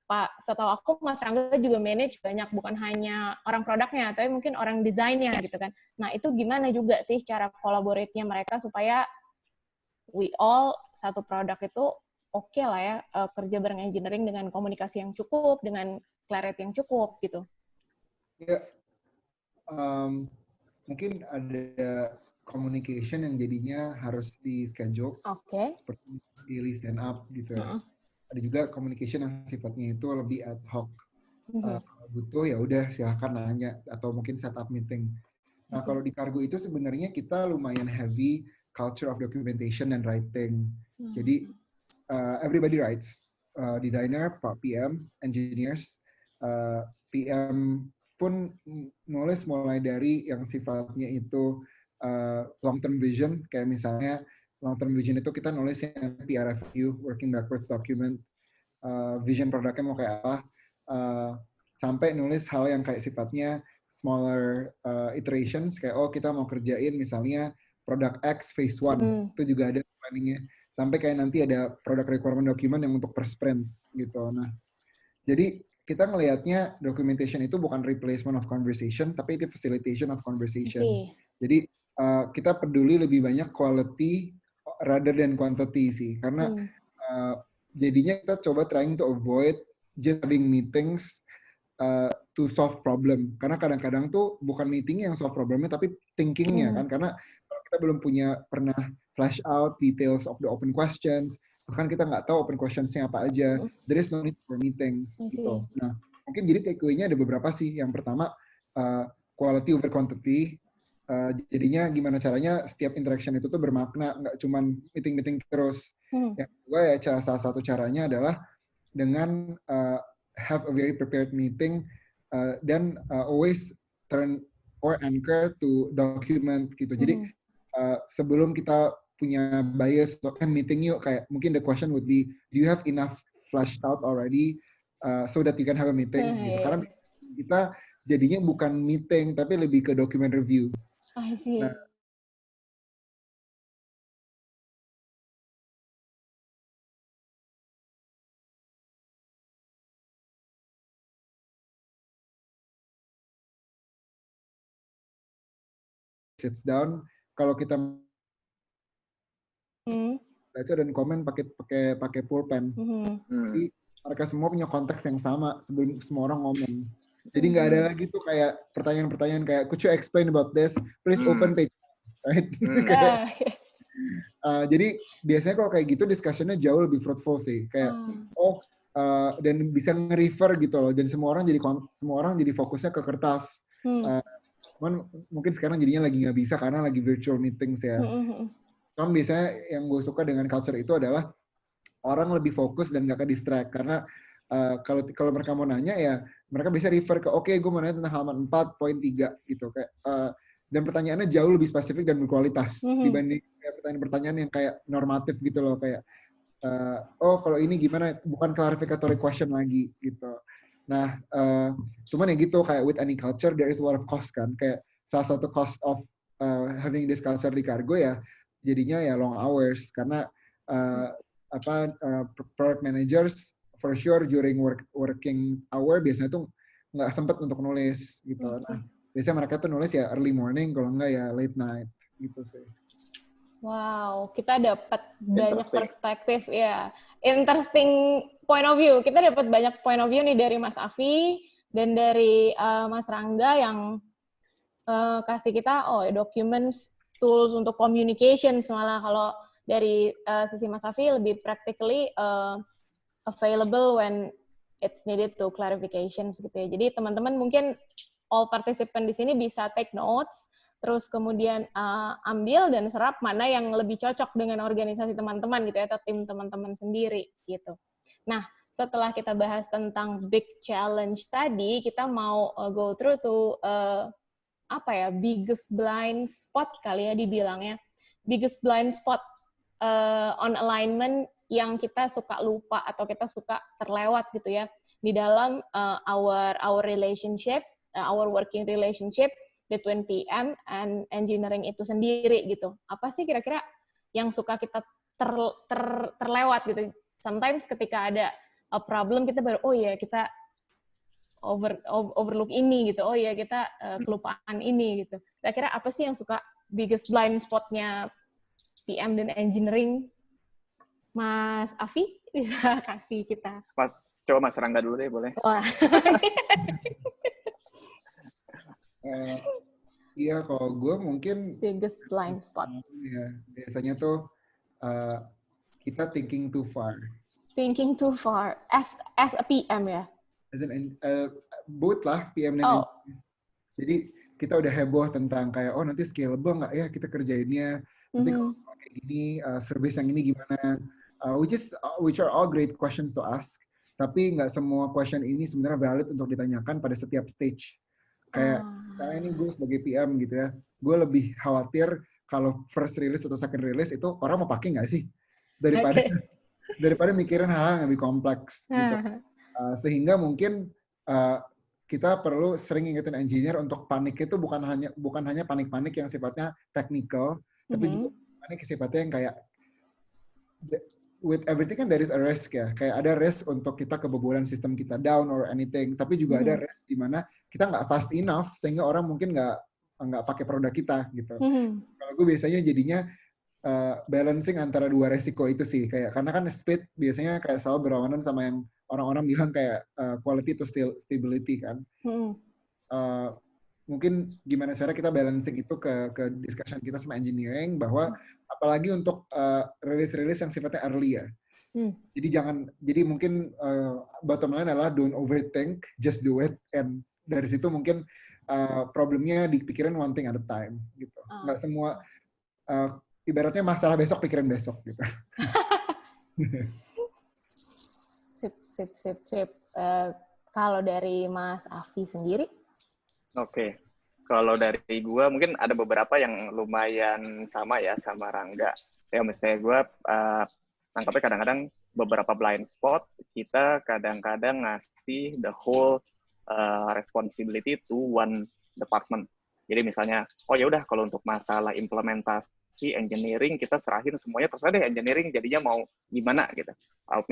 Pak, setahu aku Mas Rangga juga manage banyak, bukan hanya orang produknya, tapi mungkin orang desainnya gitu kan. Nah, itu gimana juga sih cara collaborate-nya mereka supaya we all, satu produk itu oke lah ya, kerja bareng engineering dengan komunikasi yang cukup, dengan clarity yang cukup gitu. Ya, mungkin ada communication yang jadinya harus di schedule, seperti daily stand up gitu. Ada juga communication yang sifatnya itu lebih ad hoc. Kalau butuh ya udah silahkan nanya atau mungkin set up meeting. Nah kalau di Kargo itu sebenarnya kita lumayan heavy culture of documentation and writing. Jadi everybody writes, designer, PM, engineers, PM pun nulis mulai dari yang sifatnya itu long term vision, kayak misalnya long term vision itu kita nulis yang PRFQ, working backwards document, vision produknya mau kayak apa, sampai nulis hal yang kayak sifatnya smaller iterations, kayak oh kita mau kerjain misalnya produk X phase 1, itu juga ada planningnya, sampai kayak nanti ada product requirement document yang untuk per sprint gitu. Nah, jadi kita ngelihatnya documentation itu bukan replacement of conversation, tapi itu facilitation of conversation. Jadi kita peduli lebih banyak quality rather than quantity sih, karena jadinya kita coba trying to avoid just having meetings to solve problem. Karena kadang-kadang tuh bukan meeting yang solve problemnya, tapi thinkingnya kan. Karena kalau kita belum pernah flash out details of the open questions, bahkan kita nggak tahu open questionsnya apa aja, there is no need for meetings gitu. Nah, mungkin jadi takeaway-nya ada beberapa sih. Yang pertama, quality over quantity. Jadinya gimana caranya setiap interaction itu tuh bermakna, nggak cuma meeting-meeting terus. Yang kedua ya, salah satu caranya adalah dengan have a very prepared meeting dan always turn or anchor to document gitu. Jadi sebelum kita punya bias meeting yuk, kayak mungkin the question would be, do you have enough fleshed out already so that you can have a meeting gitu. Karena kita jadinya bukan meeting tapi lebih ke document review. I see. Nah, sits down, kalau kita baca dan komen pakai pulpen. Jadi mereka semua punya konteks yang sama sebelum semua orang ngomong. Jadi nggak ada lagi tuh kayak pertanyaan-pertanyaan kayak could you explain about this? Please open page, right? Jadi biasanya kalau kayak gitu discussion-nya jauh lebih fruitful sih. Kayak dan bisa nge-refer gitu loh. Dan semua orang jadi fokusnya ke kertas. Cuman mungkin sekarang jadinya lagi nggak bisa karena lagi virtual meetings ya. Cuman biasanya yang gue suka dengan culture itu adalah orang lebih fokus dan nggak ke distract karena kalau mereka mau nanya ya mereka bisa refer ke oke, gue mau nanya tentang halaman 4.3 gitu kayak dan pertanyaannya jauh lebih spesifik dan berkualitas dibanding pertanyaan-pertanyaan yang kayak normatif gitu loh kayak kalau ini gimana, bukan clarificatory question lagi gitu. Nah cuman ya gitu kayak with any culture there is a lot of cost kan, kayak salah satu cost of having this culture di Kargo ya jadinya ya long hours karena product managers for sure during working hour biasanya tuh nggak sempet untuk nulis gitu. Nah, biasanya mereka tuh nulis ya early morning kalau nggak ya late night gitu sih. Wow, kita dapat banyak perspektif ya. Interesting point of view. Kita dapat banyak point of view nih dari Mas Afi dan dari Mas Rangga yang kasih kita documents, tools untuk communication malah kalau dari sisi Mas Afi lebih practically available when it's needed to clarifications gitu ya. Jadi teman-teman mungkin all participant di sini bisa take notes, terus kemudian ambil dan serap mana yang lebih cocok dengan organisasi teman-teman gitu ya, atau tim teman-teman sendiri gitu. Nah, setelah kita bahas tentang big challenge tadi, kita mau go through to biggest blind spot kali ya dibilangnya. Biggest blind spot on alignment yang kita suka lupa atau kita suka terlewat gitu ya di dalam our relationship, our working relationship between PM and engineering itu sendiri gitu. Apa sih kira-kira yang suka kita terlewat gitu? Sometimes ketika ada a problem kita baru kita overlook ini gitu. Kita kelupaan ini gitu. Kira-kira apa sih yang suka biggest blind spot-nya PM dan engineering? Mas Afi bisa kasih kita. Coba Mas Rangga dulu deh, boleh? Iya, kalau gue mungkin biggest blind spot. Ya, biasanya tuh kita thinking too far. Thinking too far as a PM ya? Both lah PM dan engineering. Jadi kita udah heboh tentang kayak nanti scalable nggak ya kita kerjainnya. Nanti kalau kayak gini service yang ini gimana? Which are all great questions to ask. Tapi nggak semua question ini sebenarnya valid untuk ditanyakan pada setiap stage. Kayak karena ini gue sebagai PM gitu ya, gue lebih khawatir kalau first release atau second release itu orang mau pakai nggak sih daripada mikirin hal yang lebih kompleks gitu. Sehingga mungkin kita perlu sering ingetin engineer untuk panik itu bukan hanya panik-panik yang sifatnya technical, tapi juga panik sifatnya yang kayak with everything kan there is a risk ya. Kayak ada risk untuk kita kebobolan sistem kita down or anything. Tapi juga ada risk di mana kita nggak fast enough sehingga orang mungkin nggak pakai produk kita gitu. Kalau gue biasanya jadinya balancing antara dua resiko itu sih. Kayak karena kan speed biasanya kayak selalu berlawanan sama yang orang-orang bilang kayak quality to stability kan. Mungkin gimana cara kita balancing itu ke discussion kita sama engineering bahwa apalagi untuk release yang sifatnya early ya. Jadi mungkin bottom line adalah don't overthink, just do it, and dari situ mungkin problemnya dipikirin one thing at a time gitu. Nggak semua ibaratnya masalah besok pikirin besok gitu. Sip. Kalau dari Mas Afi sendiri? Oke. Kalau dari gue mungkin ada beberapa yang lumayan sama ya sama Rangga. Ya misalnya gue tangkapnya kadang-kadang beberapa blind spot kita kadang-kadang ngasih the whole responsibility to one department. Jadi misalnya, ya udah kalau untuk masalah implementasi engineering kita serahin semuanya terserah deh engineering jadinya mau gimana gitu.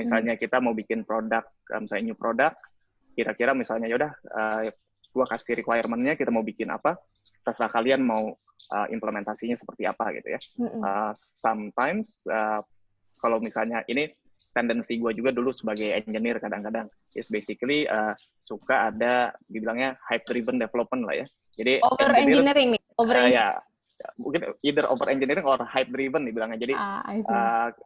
Misalnya kita mau bikin produk, misalnya new product, kira-kira misalnya ya udah gue kasih requirement-nya kita mau bikin apa, terserah kalian mau implementasinya seperti apa gitu ya. Sometimes kalau misalnya ini tendensi gue juga dulu sebagai engineer kadang-kadang is basically suka ada dibilangnya hype driven development lah ya. Jadi over engineering nih, ya mungkin either over engineering or hype driven dibilangnya. Jadi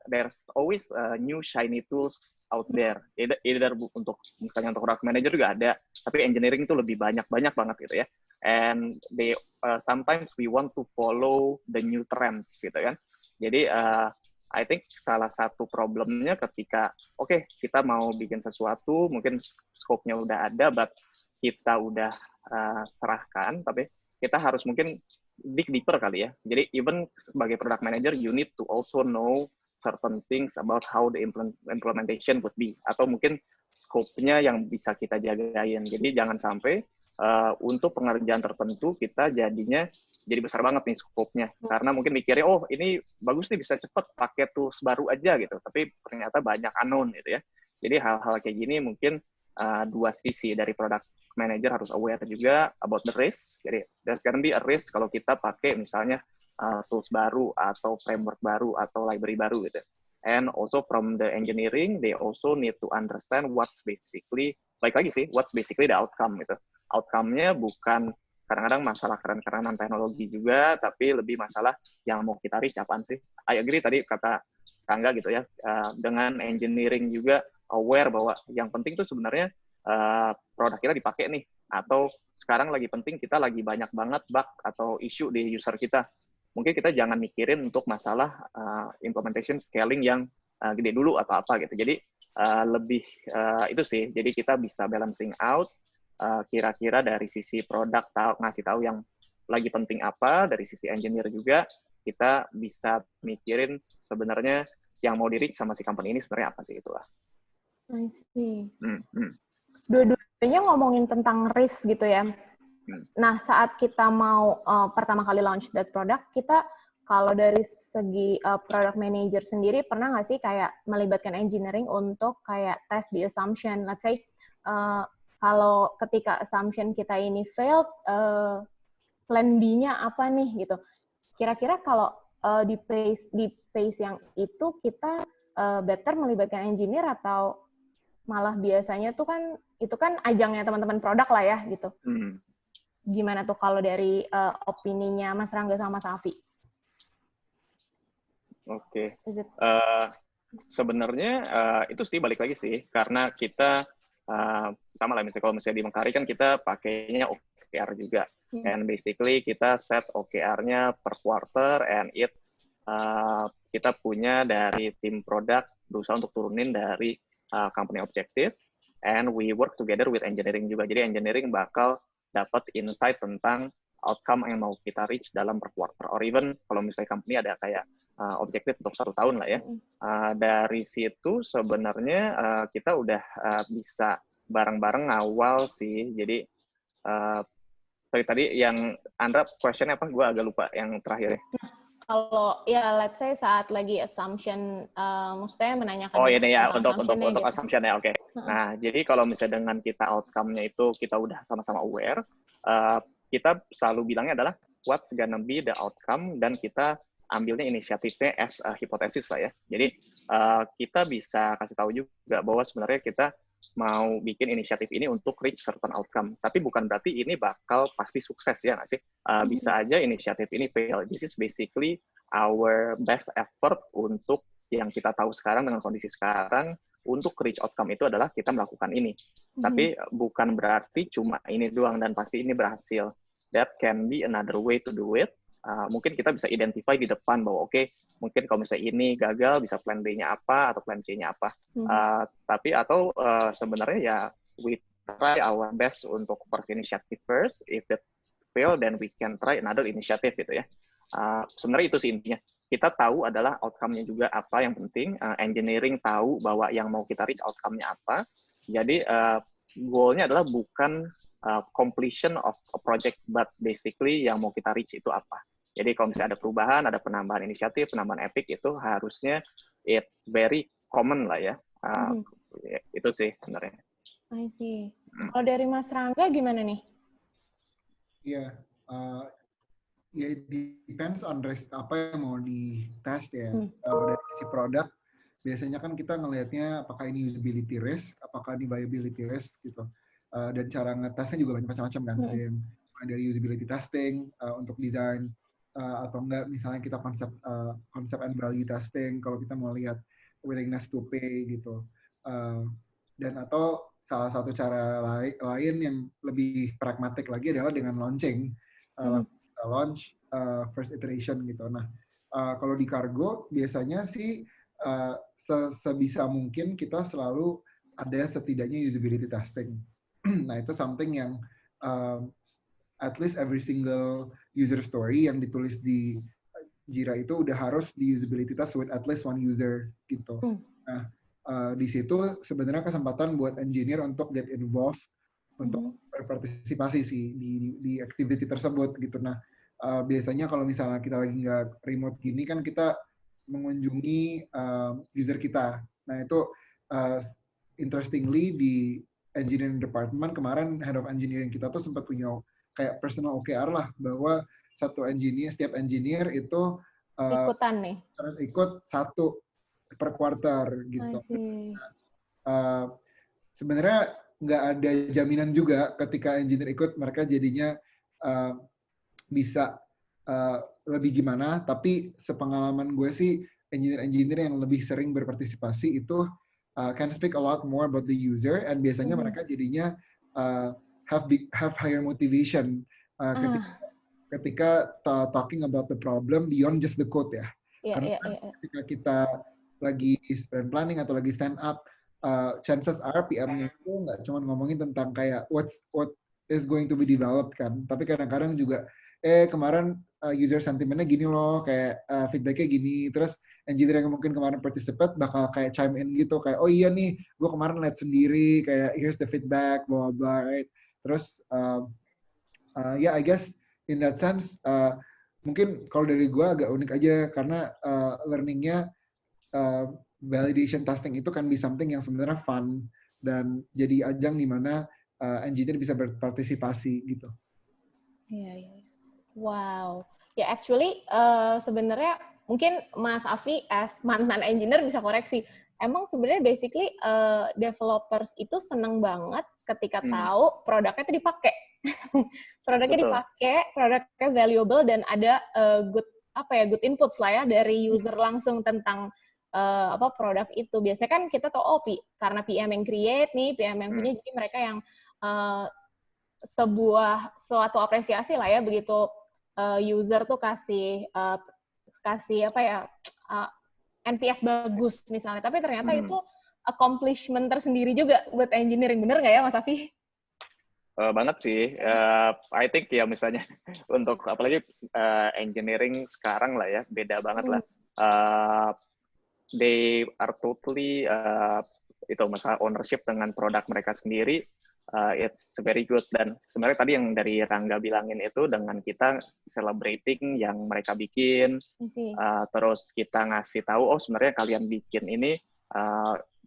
there's always new shiny tools out there. Either untuk misalnya untuk product manager juga ada, tapi engineering itu lebih banyak banget gitu ya. And they sometimes we want to follow the new trends gitu kan. Jadi I think salah satu problemnya ketika kita mau bikin sesuatu, mungkin scope-nya udah ada, but kita udah serahkan, tapi kita harus mungkin dig deeper kali ya. Jadi even sebagai product manager, you need to also know certain things about how the implementation would be. Atau mungkin scope-nya yang bisa kita jagain. Jadi jangan sampai untuk pengerjaan tertentu kita jadinya jadi besar banget nih scope-nya. Karena mungkin mikirnya, oh ini bagus nih bisa cepet pakai tools baru aja gitu. Tapi ternyata banyak unknown gitu ya. Jadi hal-hal kayak gini mungkin dua sisi dari product manager harus aware juga about the risk. Jadi there's gonna be a risk kalau kita pakai misalnya tools baru atau framework baru atau library baru gitu. And also from the engineering, they also need to understand what's basically, baik lagi sih, what's basically the outcome gitu. Outcome-nya bukan kadang-kadang masalah keren-kerenan teknologi juga, tapi lebih masalah yang mau kita reach apaan sih. I agree tadi kata Rangga gitu ya, dengan engineering juga aware bahwa yang penting itu sebenarnya produk kita dipakai nih, atau sekarang lagi penting kita lagi banyak banget bug atau issue di user kita. Mungkin kita jangan mikirin untuk masalah implementation scaling yang gede dulu atau apa gitu. Jadi lebih itu sih. Jadi kita bisa balancing out kira-kira dari sisi produk ngasih tahu yang lagi penting apa, dari sisi engineer juga kita bisa mikirin sebenarnya yang mau di-reach sama si company ini sebenarnya apa sih itulah. I see. Dua-duanya ngomongin tentang risk gitu ya. Nah, saat kita mau pertama kali launch that product, kita kalau dari segi product manager sendiri, pernah nggak sih kayak melibatkan engineering untuk kayak test the assumption? Let's say, kalau ketika assumption kita ini failed, plan B-nya apa nih gitu. Kira-kira kalau di phase yang itu, kita better melibatkan engineer atau malah biasanya tuh kan itu kan ajangnya teman-teman produk lah ya gitu. Gimana tuh kalau dari opininya Mas Rangga sama Mas Afi? Oke. Sebenarnya itu sih balik lagi sih karena kita sama lah misalnya kalau misalnya di Mengkari kan kita pakainya OKR juga. And basically kita set OKR-nya per quarter and it's kita punya dari tim produk berusaha untuk turunin dari company objective and we work together with engineering juga. Jadi engineering bakal dapat insight tentang outcome yang mau kita reach dalam per quarter or even kalau misalnya company ada kayak objektif untuk 1 tahun lah ya. Dari situ sebenarnya kita udah bisa bareng-bareng ngawal sih. Jadi tadi yang Andra question apa? Gue agak lupa yang terakhir ya. Kalau ya let's say saat lagi assumption, maksudnya menanyakan untuk gitu. Assumption ya, oke. Nah, jadi kalau misalnya dengan kita outcome-nya itu kita udah sama-sama aware, kita selalu bilangnya adalah what's gonna be the outcome dan kita ambilnya inisiatifnya as a hipotesis lah ya. Jadi kita bisa kasih tahu juga bahwa sebenarnya kita mau bikin inisiatif ini untuk reach certain outcome. Tapi bukan berarti ini bakal pasti sukses ya nggak sih? Bisa aja inisiatif ini fail. This is basically our best effort untuk yang kita tahu sekarang dengan kondisi sekarang untuk reach outcome itu adalah kita melakukan ini. Tapi bukan berarti cuma ini doang dan pasti ini berhasil. That can be another way to do it. Mungkin kita bisa identify di depan bahwa mungkin kalau misalnya ini gagal bisa plan B-nya apa atau plan C-nya apa. Tapi atau sebenarnya ya we try our best untuk first initiative first. If it fail then we can try another initiative gitu ya. Sebenarnya itu sih intinya. Kita tahu adalah outcome-nya juga apa yang penting. Engineering tahu bahwa yang mau kita reach outcome-nya apa. Jadi goal-nya adalah bukan completion of a project, but basically yang mau kita reach itu apa. Jadi kalau misalnya ada perubahan, ada penambahan inisiatif, penambahan epic, itu harusnya it's very common lah ya. Itu sih sebenarnya. I see. Kalau dari Mas Rangga gimana nih? Iya, ya it depends on risk apa yang mau dites ya. Kalau dari sisi produk, biasanya kan kita ngelihatnya apakah ini usability risk, apakah ini viability risk gitu. Dan cara ngetesnya juga banyak macam-macam kan. Ada yang dari usability testing untuk desain, atau enggak misalnya kita konsep and value testing kalau kita mau lihat willingness to pay gitu. Dan atau salah satu cara lain yang lebih pragmatik lagi adalah dengan launching. Kita launch first iteration gitu. Nah, kalau di Kargo biasanya sih sebisa mungkin kita selalu ada setidaknya usability testing. Nah, itu something yang at least every single user story yang ditulis di Jira itu udah harus di usability test with at least one user gitu. Nah, di situ sebenarnya kesempatan buat engineer untuk get involved, untuk berpartisipasi sih di activity tersebut gitu. Nah, biasanya kalau misalnya kita lagi nggak remote gini kan kita mengunjungi user kita. Nah, itu interestingly di engineering department kemarin head of engineering kita tuh sempat punya kayak personal OKR lah, bahwa setiap engineer itu ikutan nih harus ikut 1 per quarter gitu. Sebenarnya nggak ada jaminan juga ketika engineer ikut mereka jadinya bisa lebih gimana, tapi sepengalaman gue sih engineer yang lebih sering berpartisipasi itu can speak a lot more about the user, and biasanya mereka jadinya have higher motivation ketika talking about the problem beyond just the code ya. Karena ketika kita lagi sprint planning atau lagi stand up, chances are PM-nya itu nggak cuma ngomongin tentang kayak what is going to be developed kan, tapi kadang-kadang juga kemarin user sentimentnya gini loh, kayak feedbacknya gini, terus engineer yang mungkin kemarin participate bakal kayak chime in gitu, kayak oh iya nih, gue kemarin lihat sendiri, kayak here's the feedback, blah blah, right? Terus I guess in that sense mungkin kalau dari gue agak unik aja karena learningnya validation testing itu kan be something yang sebenarnya fun dan jadi ajang di mana engineer bisa berpartisipasi gitu. Iya. Wow. Ya actually sebenarnya mungkin Mas Afi as mantan engineer bisa koreksi. Emang sebenarnya basically developers itu seneng banget ketika tahu produknya itu dipakai. Produknya dipakai, produknya valuable dan ada good inputs lah ya dari user langsung tentang produk itu. Biasanya kan kita tahu karena PM yang create nih, PM yang punya, jadi mereka yang suatu apresiasi lah ya begitu user tuh kasih NPS bagus misalnya, tapi ternyata itu accomplishment tersendiri juga buat engineering, bener nggak ya Mas Afi? Banget sih, I think ya misalnya untuk apalagi engineering sekarang lah ya, beda banget lah. They are totally itu masalah ownership dengan produk mereka sendiri. It's very good, dan sebenarnya tadi yang dari Rangga bilangin itu dengan kita celebrating yang mereka bikin, terus kita ngasih tahu sebenarnya kalian bikin ini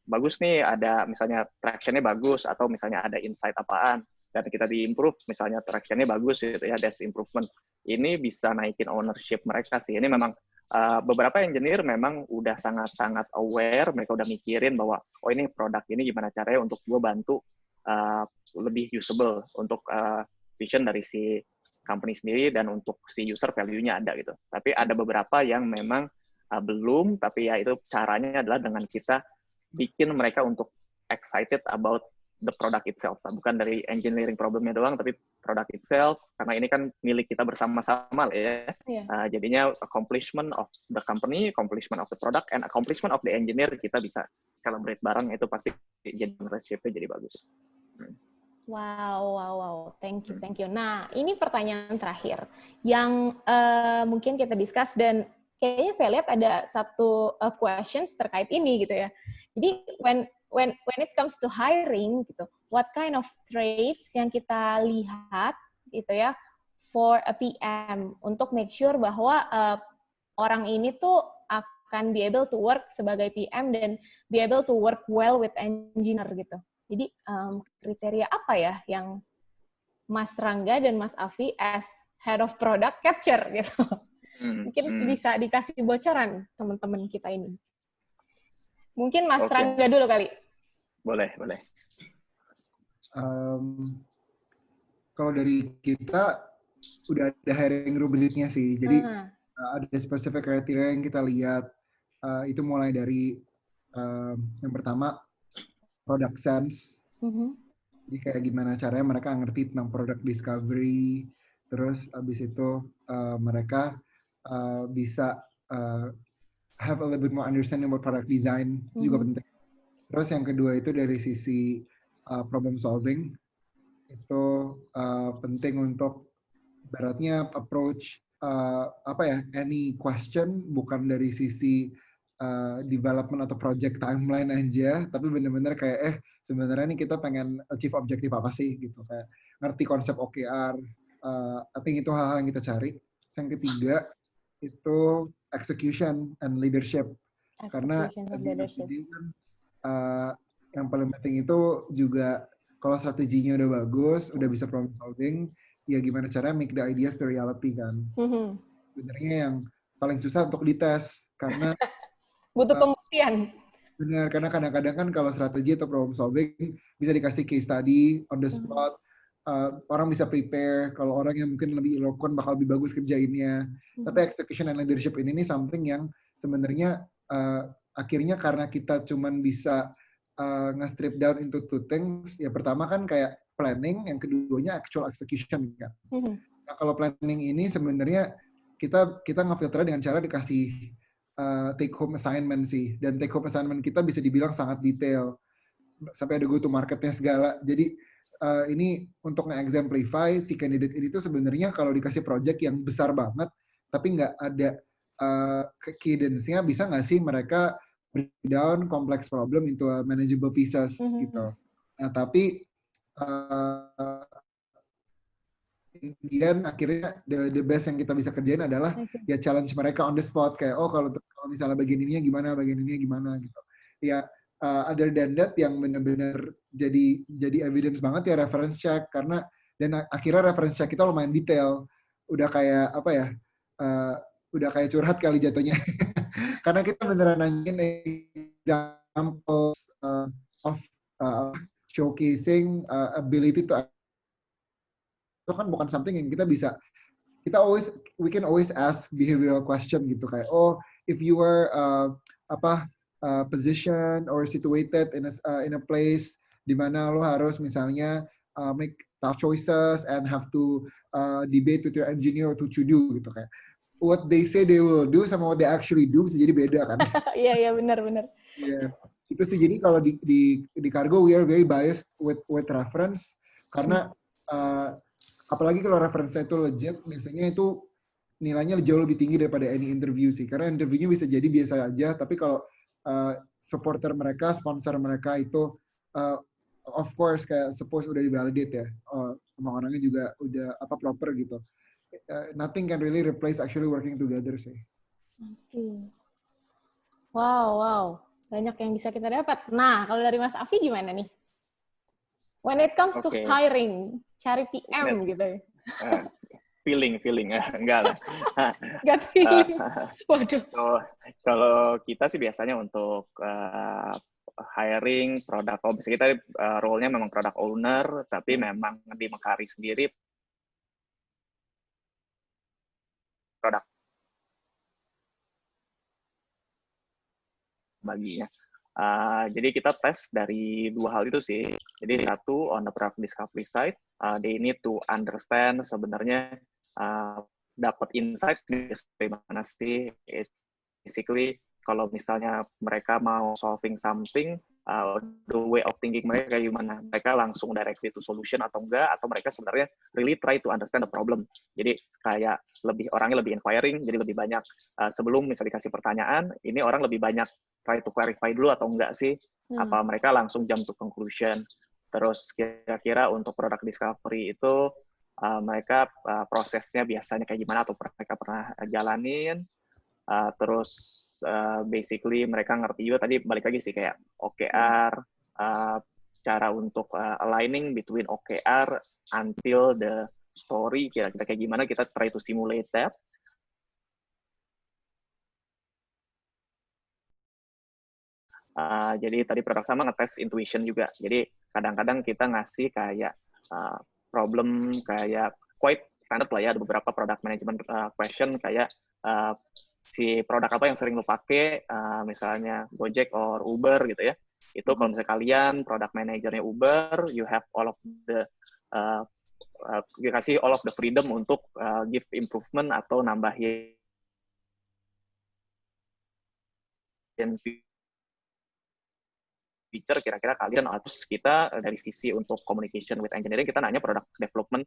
bagus nih, ada misalnya traction-nya bagus atau misalnya ada insight apaan dan kita di-improve, misalnya traction-nya bagus gitu ya, that's improvement. Ini bisa naikin ownership mereka sih. Ini memang beberapa engineer memang udah sangat-sangat aware, mereka udah mikirin bahwa ini produk ini gimana caranya untuk gue bantu lebih usable untuk vision dari si company sendiri dan untuk si user value-nya ada gitu. Tapi ada beberapa yang memang belum, tapi ya itu caranya adalah dengan kita bikin mereka untuk excited about the product itself. Bukan dari engineering problemnya doang, tapi product itself, karena ini kan milik kita bersama-sama lah ya. Jadinya accomplishment of the company, accomplishment of the product, and accomplishment of the engineer kita bisa celebrate bareng, itu pasti jadi relationship-nya jadi bagus. Wow. Thank you. Nah, ini pertanyaan terakhir yang mungkin kita discuss dan kayaknya saya lihat ada satu questions terkait ini gitu ya. Jadi when it comes to hiring gitu, what kind of traits yang kita lihat gitu ya for a PM untuk make sure bahwa orang ini tuh akan be able to work sebagai PM dan be able to work well with engineer gitu. Jadi kriteria apa ya yang Mas Rangga dan Mas Afi as head of product capture gitu? Mungkin bisa dikasih bocoran teman-teman kita ini. Mungkin Mas Rangga dulu kali. Boleh. Kalau dari kita udah ada hiring rubriknya sih. Jadi ada specific criteria yang kita lihat. Itu mulai dari yang pertama product sense. Jadi kayak gimana caranya mereka ngerti tentang product discovery. Terus abis itu mereka bisa have a little bit more understanding about product design. Itu juga penting. Terus yang kedua itu dari sisi problem solving. Itu penting untuk baratnya approach any question bukan dari sisi development atau project timeline aja, tapi benar-benar kayak sebenarnya nih kita pengen achieve objektif apa sih gitu, kayak ngerti konsep OKR. I think itu hal-hal yang kita cari. Terus yang ketiga itu execution and leadership. Karena yang paling penting itu juga kalau strateginya udah bagus, udah bisa problem solving, ya gimana caranya make the ideas to reality kan. Sebenarnya yang paling susah untuk dites karena butuh pembuktian. Benar, karena kadang-kadang kan kalau strategi atau problem solving bisa dikasih case study on the spot. Orang bisa prepare, kalau orang yang mungkin lebih eloquent bakal lebih bagus kerjainnya. Tapi execution and leadership ini something yang sebenarnya akhirnya karena kita cuman bisa nge-strip down into two things. Ya pertama kan kayak planning, yang keduanya actual execution kan. Nah kalau planning ini sebenarnya kita nge-filternya dengan cara dikasih take home assignment sih. Dan take home assignment kita bisa dibilang sangat detail. Sampai ada go to marketnya segala. Jadi ini untuk nge-exemplify si candidate ini tuh sebenarnya kalau dikasih project yang besar banget, tapi nggak ada cadence-nya, bisa nggak sih mereka break down complex problem into a manageable pieces gitu. Nah tapi kemudian akhirnya the best yang kita bisa kerjain adalah ya challenge mereka on the spot, kayak kalau misalnya bagian ininya gimana gitu. Ya other than that yang benar-benar jadi evidence banget ya reference check, karena dan akhirnya reference check kita lumayan detail, udah kayak udah kayak curhat kali jatuhnya. Karena kita beneran nanyain examples of showcasing ability to, itu kan bukan something yang we can always ask behavioral question gitu, kayak if you were position or situated in a place di mana lo harus misalnya make tough choices and have to debate with your engineer what you do gitu, kayak what they say they will do sama what they actually do bisa jadi beda kan. Iya benar. Iya, itu sih. Jadi kalau di Kargo we are very biased with reference, karena apalagi kalau reference-nya itu legit, biasanya itu nilainya jauh lebih tinggi daripada any interview sih. Karena interviewnya bisa jadi biasa aja, tapi kalau supporter mereka, sponsor mereka itu of course kayak suppose udah divalidate ya, sama orangnya juga udah proper gitu. Nothing can really replace actually working together sih. Asik. Wow. Banyak yang bisa kita dapat. Nah, kalau dari Mas Afi gimana nih? When it comes to hiring, cari PM gitu. Feeling, enggak lah. Gut feeling. Waduh. So, kalau kita sih biasanya untuk hiring produk, misalnya kita role-nya memang product owner, tapi memang di Mekari sendiri produk baginya. Jadi kita tes dari dua hal itu sih. Jadi satu, on the product discovery side, they need to understand sebenarnya dapat insight dari mana sih. Basically, kalau misalnya mereka mau solving something, the way of thinking mereka kayak gimana? Mereka langsung directly to solution atau enggak? Atau mereka sebenarnya really try to understand the problem. Jadi kayak orangnya lebih inquiring, jadi lebih banyak sebelum misalnya dikasih pertanyaan, ini orang lebih banyak try to clarify dulu atau enggak sih? Apa mereka langsung jump to conclusion? Terus kira-kira untuk product discovery itu mereka prosesnya biasanya kayak gimana atau mereka pernah jalanin? Terus basically mereka ngerti juga tadi balik lagi sih kayak OKR, cara untuk aligning between OKR until the story, kira-kira kayak gimana, kita try to simulate that. Jadi tadi produk sama ngetes intuition juga. Jadi kadang-kadang kita ngasih kayak problem kayak quite standard lah ya, ada beberapa product management question kayak si produk apa yang sering lo pakai, misalnya Gojek or Uber gitu ya. Itu kalau misalnya kalian product manajernya Uber, you have all of the dikasih all of the freedom untuk give improvement atau nambahin feature, kira-kira kalian terus kita dari sisi untuk communication with engineering kita nanya product development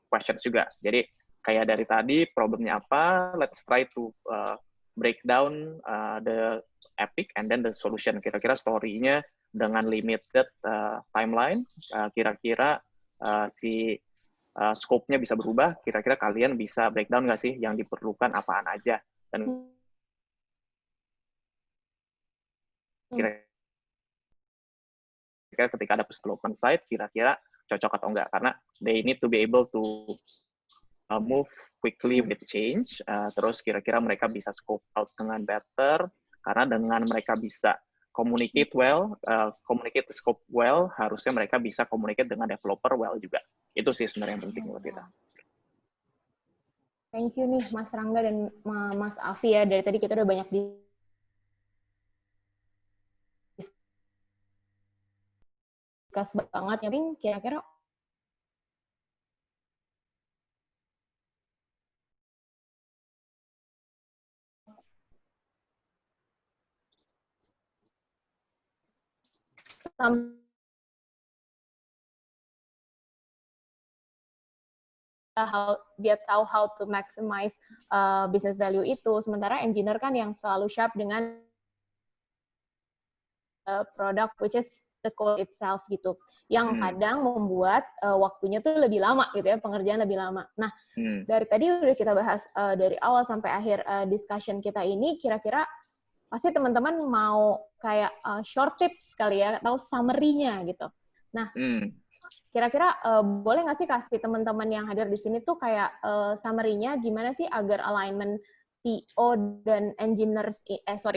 questions juga. Jadi kayak dari tadi problemnya apa, let's try to break down the epic and then the solution. Kira-kira story-nya dengan limited timeline, kira-kira si scope-nya bisa berubah, kira-kira kalian bisa breakdown nggak sih yang diperlukan apaan aja, dan kira-kira ketika ada development side, kira-kira cocok atau enggak, karena they need to be able to move quickly with change, terus kira-kira mereka bisa scope out dengan better, karena dengan mereka bisa communicate well, communicate the scope well, harusnya mereka bisa communicate dengan developer well juga. Itu sih sebenarnya yang penting buat kita. Thank you nih Mas Rangga dan Mas Afi ya, dari tadi kita udah banyak discuss banget, yang kira-kira dia tahu how to maximize business value itu, sementara engineer kan yang selalu sharp dengan product which is the code itself gitu, yang kadang membuat waktunya tuh lebih lama gitu ya, pengerjaan lebih lama. Nah, dari tadi udah kita bahas dari awal sampai akhir discussion kita ini, kira-kira pasti teman-teman mau kayak short tips kali ya, atau summary-nya gitu. Nah, kira-kira boleh nggak sih kasih teman-teman yang hadir di sini tuh kayak summary-nya gimana sih agar alignment PO dan engineers,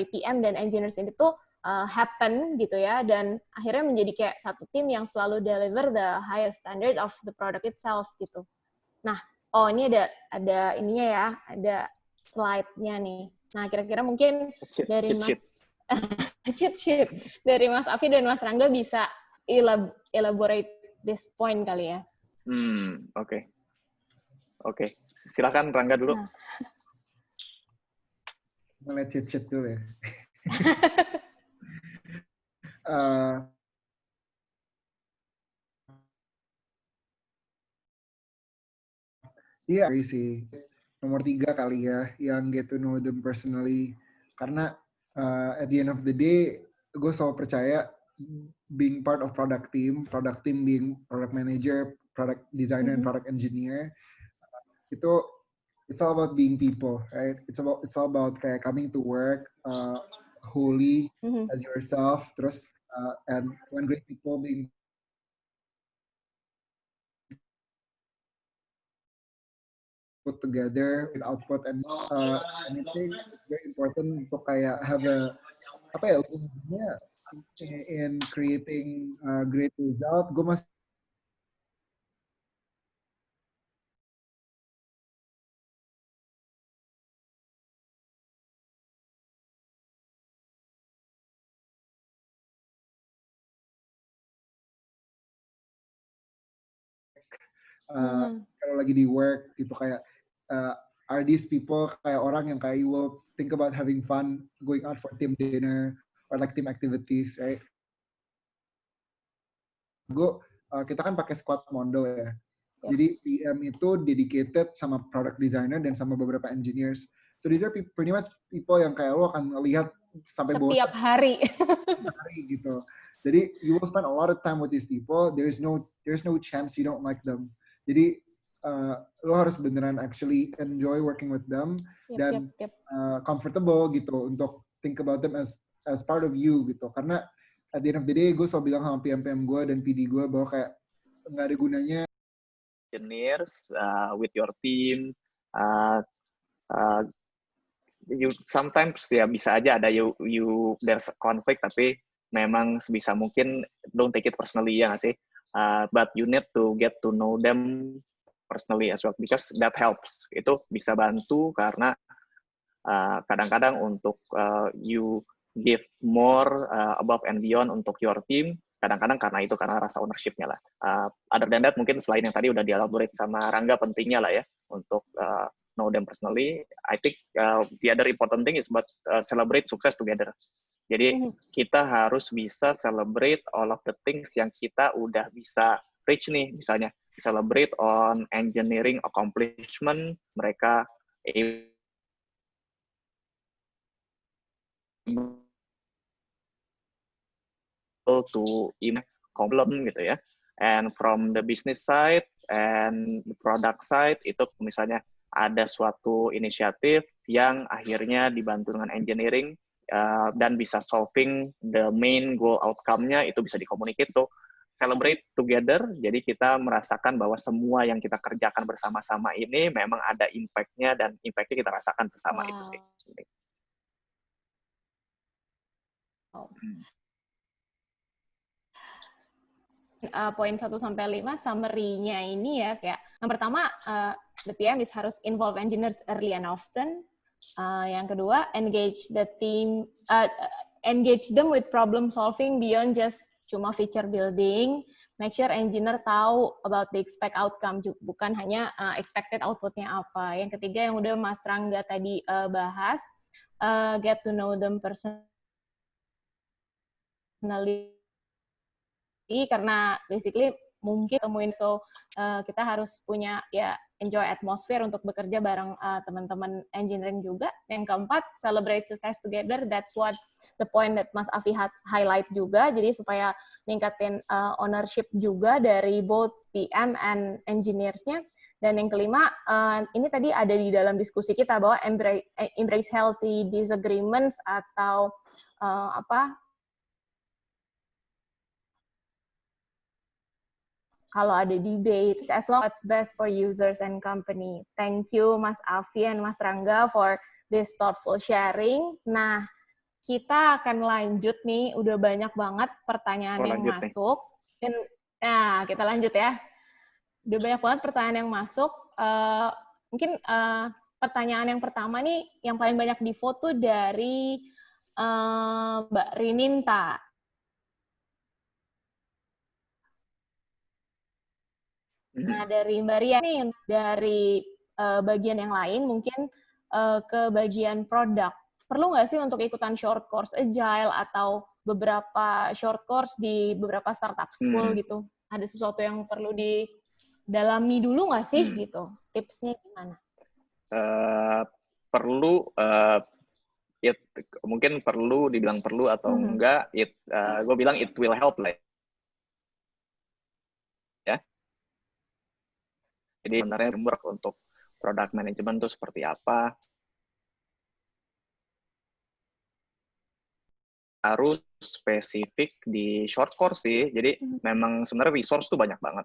PM dan engineers ini tuh happen gitu ya, dan akhirnya menjadi kayak satu tim yang selalu deliver the highest standard of the product itself gitu. Nah, ini ada ininya ya, ada slide-nya nih. Nah, kira-kira mungkin dari Mas cheat sheet dari Mas Afi dan Mas Rangga bisa elaborate this point kali ya. Oke. Silakan Rangga dulu. Nah. Mulai cheat sheet dulu ya. Iya sih, nomor 3 kali ya, yang get to know them personally. Karena at the end of the day, gue selalu percaya being part of product team being product manager, product designer, and product engineer, itu it's all about being people, right? It's all about kayak coming to work wholly as yourself, terus and when great people being put together with output and anything very important untuk kayak have a in creating great result. Gue masih kalau lagi di work gitu kayak are these people kayak orang yang kayak you will think about having fun going out for team dinner or like team activities, right? Kita kan pakai squad model ya. Yes. Jadi PM itu dedicated sama product designer dan sama beberapa engineers. So these are pretty much people yang kayak lo akan lihat sampai setiap hari gitu. Jadi you will spend a lot of time with these people. There's no chance you don't like them. Jadi lo harus beneran actually enjoy working with them dan comfortable gitu untuk think about them as part of you gitu. Karena at the end of the day gue selalu bilang sama PM gue dan PD gue bahwa kayak nggak ada gunanya engineers with your team. You sometimes ya bisa aja ada you there's conflict, tapi memang sebisa mungkin don't take it personally, ya nggak sih? But you need to get to know them personally as well, because that helps. Itu bisa bantu karena kadang-kadang untuk you give more above and beyond untuk your team, kadang-kadang karena rasa ownership-nya lah. Other than that, mungkin selain yang tadi udah dielaborate sama Rangga, pentingnya lah ya untuk know them personally. I think the other important thing is celebrate success together. Jadi kita harus bisa celebrate all of the things yang kita udah bisa reach nih, misalnya celebrate on engineering accomplishment mereka to impact problem gitu ya. And from the business side and the product side, itu misalnya ada suatu inisiatif yang akhirnya dibantu dengan engineering dan bisa solving the main goal outcome-nya, itu bisa dikomunicate. So celebrate together, jadi kita merasakan bahwa semua yang kita kerjakan bersama-sama ini memang ada impact-nya, dan impact-nya kita rasakan bersama. Itu sih. Poin 1 sampai 5 summary-nya ini ya, kayak yang pertama the PM harus involve engineers early and often. Yang kedua, engage the team, engage them with problem solving beyond just cuma feature building. Make sure engineer tahu about the expect outcome, bukan hanya expected output-nya apa. Yang ketiga yang udah Mas Rangga tadi bahas, get to know them personally, karena basically mungkin temuin, so kita harus punya ya enjoy atmosphere untuk bekerja bareng teman-teman engineering juga. Yang keempat, celebrate success together. That's what the point that Mas Afi highlight juga, jadi supaya ningkatin ownership juga dari both PM and engineers-nya. Dan yang kelima, ini tadi ada di dalam diskusi kita bahwa embrace healthy disagreements atau kalau ada debate, as long as it's best for users and company. Thank you Mas Afi and Mas Rangga for this thoughtful sharing. Nah, kita akan lanjut nih, udah banyak banget pertanyaan yang masuk. Nah, kita lanjut ya. Udah banyak banget pertanyaan yang masuk. Mungkin pertanyaan yang pertama nih, yang paling banyak di foto dari Mbak Rininta. Nah, dari Mbak Ria nih, dari bagian yang lain, mungkin ke bagian produk. Perlu nggak sih untuk ikutan short course Agile atau beberapa short course di beberapa startup school gitu? Ada sesuatu yang perlu didalami dulu nggak sih gitu? Tipsnya gimana? Perlu, mungkin perlu, dibilang perlu atau enggak, gue bilang it will help lah. Jadi sebenarnya framework untuk product management itu seperti apa? Harus spesifik di short course sih. Jadi memang sebenarnya resource tuh banyak banget.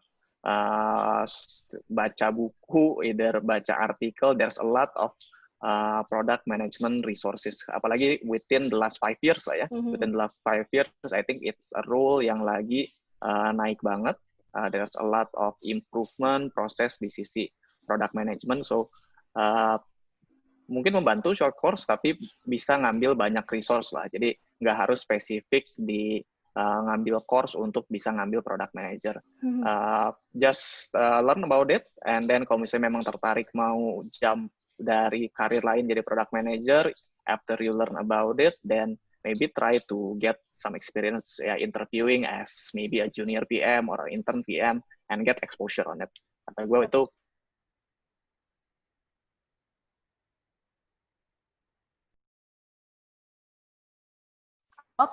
Baca buku, either baca artikel, there's a lot of product management resources. Apalagi within the last 5 years lah ya. Within the last 5 years, I think it's a role yang lagi naik banget. There's a lot of improvement proses di sisi product management, so mungkin membantu short course, tapi bisa ngambil banyak resource lah. Jadi nggak harus spesifik di ngambil course untuk bisa ngambil product manager. Just learn about it, and then kalau misalnya memang tertarik mau jump dari karir lain jadi product manager, after you learn about it, then maybe try to get some experience interviewing as maybe a junior PM or intern PM and get exposure on it. Kata gue itu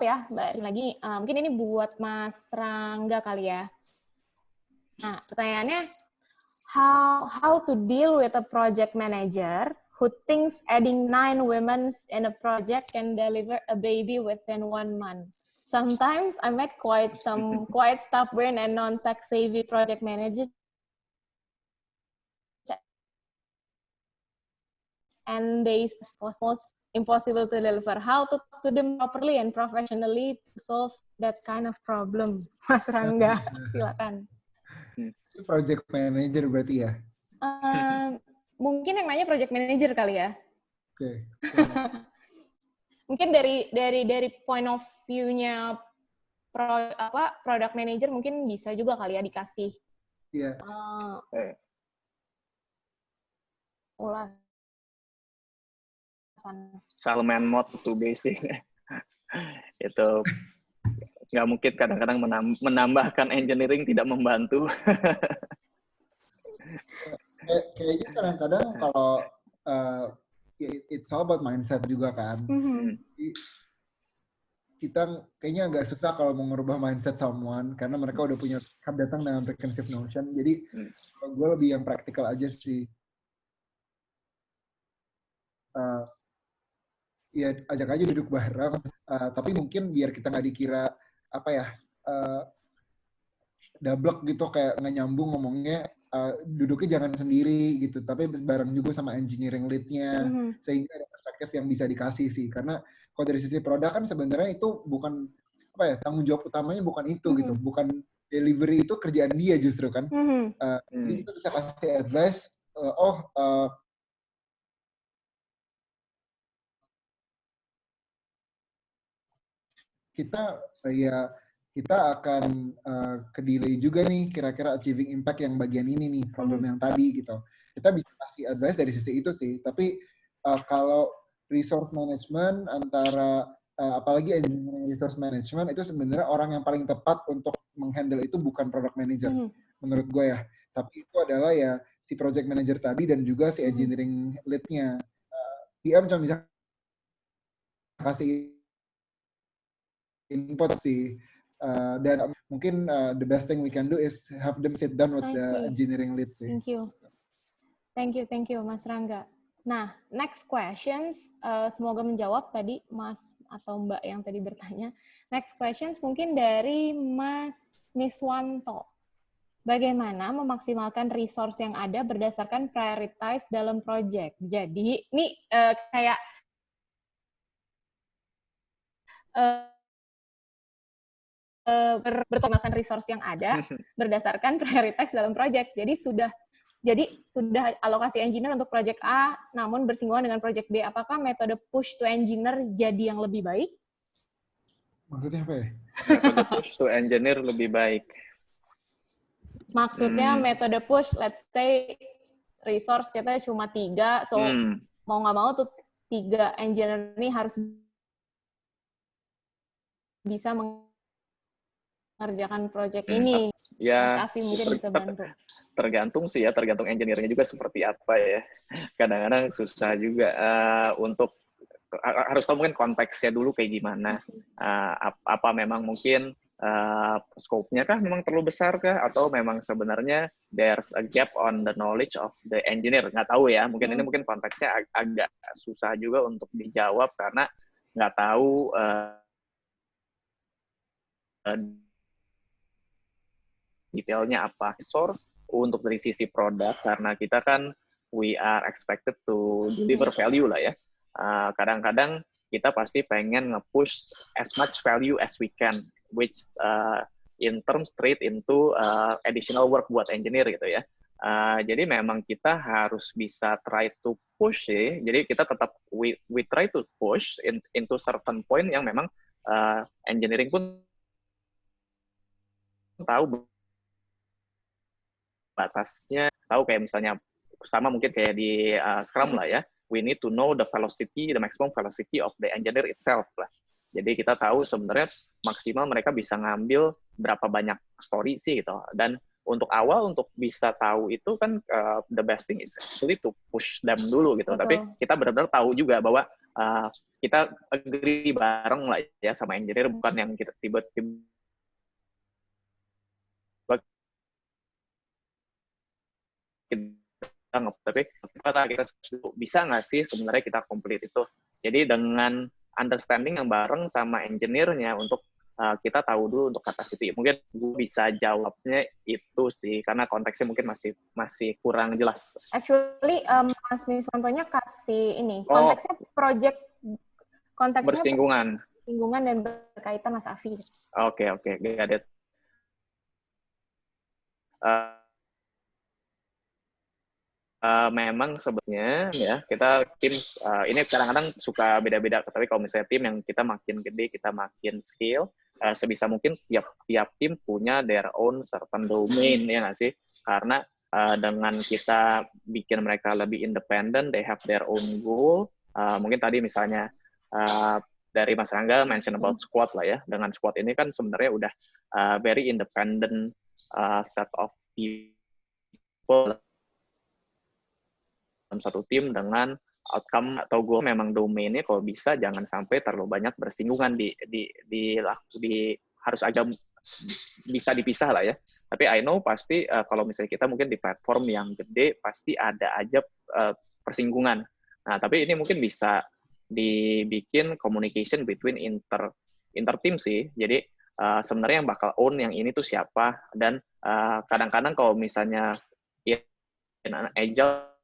ya, Mbak. Lagi mungkin ini buat Mas Rangga kali ya. Nah, pertanyaannya, how to deal with a project manager who thinks adding 9 women in a project can deliver a baby within 1 month. Sometimes I met quite stubborn and non-tech savvy project managers, and they most impossible to deliver. How to talk to them properly and professionally to solve that kind of problem. Mas Rangga, silakan. Project manager berarti ya? Mungkin yang nanya project manager kali ya. Oke. Mungkin dari point of view-nya product manager mungkin bisa juga kali ya dikasih. Iya. Ulasan. Salman mode to basic. Itu nggak mungkin kadang-kadang menambahkan engineering tidak membantu. Kayaknya kadang-kadang kalau it's all about mindset juga kan. Jadi, kita kayaknya agak susah kalau mau merubah mindset someone karena mereka udah punya datang dengan preconceived notion. Jadi gue lebih yang praktikal aja sih. Ya ajak aja duduk bareng. Tapi mungkin biar kita nggak dikira apa ya double gitu kayak nggak nyambung ngomongnya. Duduknya jangan sendiri gitu, tapi bareng juga sama engineering lead-nya, sehingga ada perspektif yang bisa dikasih sih. Karena kalau dari sisi produk kan sebenarnya itu bukan apa ya tanggung jawab utamanya bukan itu gitu, bukan delivery itu kerjaan dia justru kan. Jadi kita bisa kasih advice, kita akan ke-delay juga nih kira-kira achieving impact yang bagian ini nih, problem yang tadi gitu. Kita bisa kasih advice dari sisi itu sih, tapi kalau resource management antara apalagi engineering resource management itu sebenarnya orang yang paling tepat untuk menghandle itu bukan product manager menurut gue ya, tapi itu adalah ya si project manager tadi dan juga si engineering lead-nya. PM cuma bisa kasih input sih. Dan mungkin the best thing we can do is have them sit down with the engineering lead sih. Thank you, Mas Rangga. Nah, next questions, semoga menjawab tadi Mas atau Mbak yang tadi bertanya. Next questions mungkin dari Mas Miswanto. Bagaimana memaksimalkan resource yang ada berdasarkan prioritize dalam project? Jadi, ini kayak bertolakkan resource yang ada berdasarkan prioritas dalam project. Jadi sudah alokasi engineer untuk project A, namun bersinggungan dengan project B. Apakah metode push to engineer jadi yang lebih baik? Maksudnya apa ya? Metode push to engineer lebih baik. Maksudnya metode push, let's say resource kita cuma 3, so mau nggak mau tuh 3 engineer ini harus bisa mengerjakan project ini. Ya, Mas Afi mungkin bisa bantu. Tergantung engineer-nya juga seperti apa ya. Kadang-kadang susah juga untuk harus tahu mungkin konteksnya dulu kayak gimana. Apa memang mungkin scope-nya kah memang terlalu besar kah, atau memang sebenarnya there's a gap on the knowledge of the engineer. Nggak tahu ya, mungkin ini mungkin konteksnya agak susah juga untuk dijawab karena nggak tahu detailnya apa. Source untuk dari sisi produk, karena kita kan we are expected to deliver value lah ya. Kadang-kadang kita pasti pengen nge-push as much value as we can, which in terms straight into additional work buat engineer gitu ya. Jadi memang kita harus bisa try to push sih. Jadi kita tetap we try to push into certain point yang memang engineering pun tahu batasnya, tahu kayak misalnya sama mungkin kayak di Scrum lah ya. We need to know the velocity, the maximum velocity of the engineer itself lah. Jadi kita tahu sebenarnya maksimal mereka bisa ngambil berapa banyak story sih gitu. Dan untuk awal untuk bisa tahu itu kan the best thing is actually to push them dulu gitu. Tapi kita benar-benar tahu juga bahwa kita agree bareng lah ya sama engineer, bukan yang kita tiba-tiba tapi kita bisa nggak sih sebenarnya kita complete itu. Jadi dengan understanding yang bareng sama engineer-nya untuk kita tahu dulu untuk capacity. Mungkin gue bisa jawabnya itu sih, karena konteksnya mungkin masih kurang jelas. Actually, Mas Miswantonya kasih ini, konteksnya project B konteksnya bersinggungan dan berkaitan Mas Afi. Oke, got it. Memang sebetulnya ya kita tim ini kadang-kadang suka beda-beda, tapi kalau misalnya tim yang kita makin gede, kita makin skill, sebisa mungkin tiap tim punya their own certain domain, ya nggak sih? Karena dengan kita bikin mereka lebih independent, they have their own goal. Mungkin tadi misalnya dari Mas Rangga mention about squad lah ya. Dengan squad ini kan sebenarnya udah very independent set of people dalam satu tim dengan outcome atau goal. Memang domainnya kalau bisa jangan sampai terlalu banyak bersinggungan di harus agak bisa dipisah lah ya. Tapi I know pasti kalau misalnya kita mungkin di platform yang gede pasti ada aja persinggungan. Nah, tapi ini mungkin bisa dibikin communication between inter team sih. Jadi sebenarnya yang bakal own yang ini tuh siapa, dan kadang-kadang kalau misalnya in an agile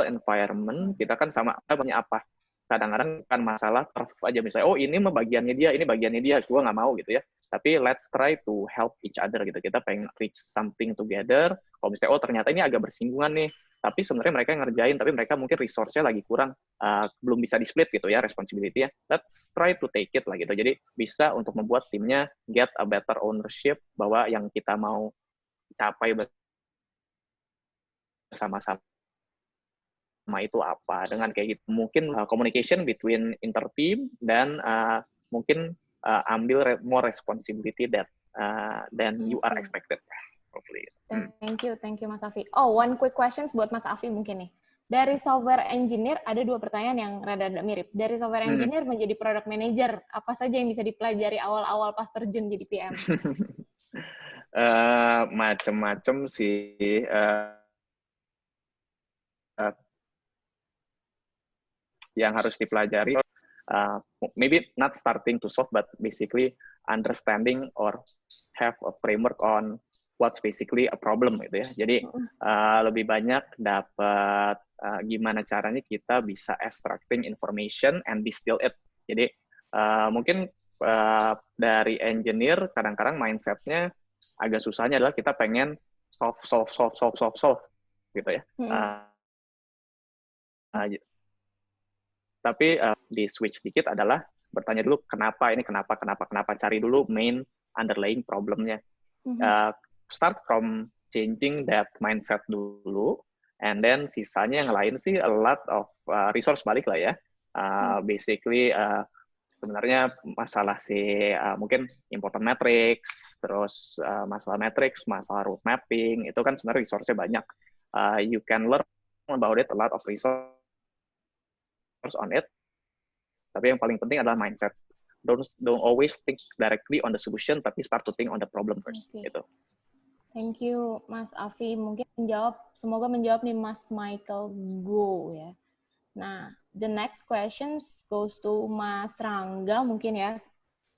environment kita kan sama banyak apa, kadang-kadang kan masalah turf aja misalnya, oh ini mah bagiannya dia, ini bagiannya dia, gua nggak mau gitu ya. Tapi let's try to help each other gitu. Kita pengen reach something together. Kalau misalnya oh ternyata ini agak bersinggungan nih, tapi sebenarnya mereka yang ngerjain, tapi mereka mungkin resource-nya lagi kurang, belum bisa di-split gitu ya responsibility-nya. Let's try to take it lah gitu. Jadi bisa untuk membuat timnya get a better ownership bahwa yang kita mau capai bersama-sama itu apa. Dengan kayak gitu mungkin communication between inter team dan mungkin ambil more responsibility than you are expected. Hopefully. Thank you Mas Afi. Oh, one quick questions buat Mas Afi mungkin nih. Dari software engineer ada 2 pertanyaan yang rada mirip. Dari software engineer menjadi product manager, apa saja yang bisa dipelajari awal-awal pas terjun jadi PM? Macem-macem sih. Yang harus dipelajari, maybe not starting to solve, but basically understanding or have a framework on what's basically a problem gitu ya. Jadi lebih banyak dapat gimana caranya kita bisa extracting information and distill it. Jadi mungkin dari engineer kadang-kadang mindsetnya agak susahnya adalah kita pengen solve gitu ya. Tapi di switch dikit adalah bertanya dulu kenapa, cari dulu main underlying problemnya. Start from changing that mindset dulu, and then sisanya yang lain sih a lot of resource balik lah ya. Basically sebenarnya masalah mungkin important metrics, terus masalah metrics, masalah road mapping, itu kan sebenarnya resource-nya banyak. You can learn about it, a lot of resource on it. Tapi yang paling penting adalah mindset. Don't always think directly on the solution, tapi start to think on the problem first. Gitu. Thank you, Mas Afi. Mungkin semoga menjawab nih Mas Michael Go ya. Nah, the next questions goes to Mas Rangga mungkin ya.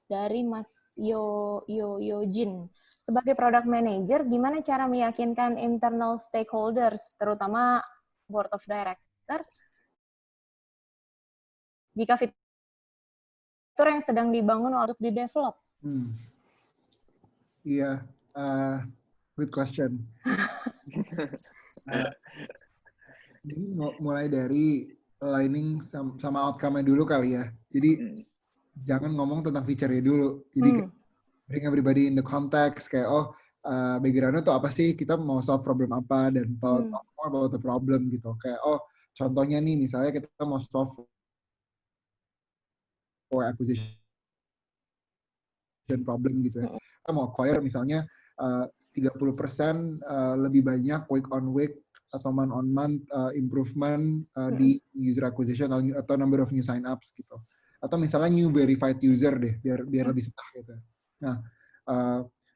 Dari Mas Yojin. Sebagai product manager, gimana cara meyakinkan internal stakeholders, terutama board of directors, jika fitur yang sedang dibangun untuk di-develop? Iya, good question. Jadi mulai dari aligning sama outcome-nya dulu kali ya. Jadi jangan ngomong tentang feature-nya dulu. Jadi bring everybody in the context, kayak background-nya tuh apa sih, kita mau solve problem apa, dan talk more about the problem gitu. Kayak contohnya nih, misalnya kita mau solve for acquisition problem gitu ya. Kita mau acquire misalnya 30% lebih banyak week on week atau month on month improvement di user acquisition atau number of new sign ups gitu. Atau misalnya new verified user deh, biar lebih setah gitu. Nah,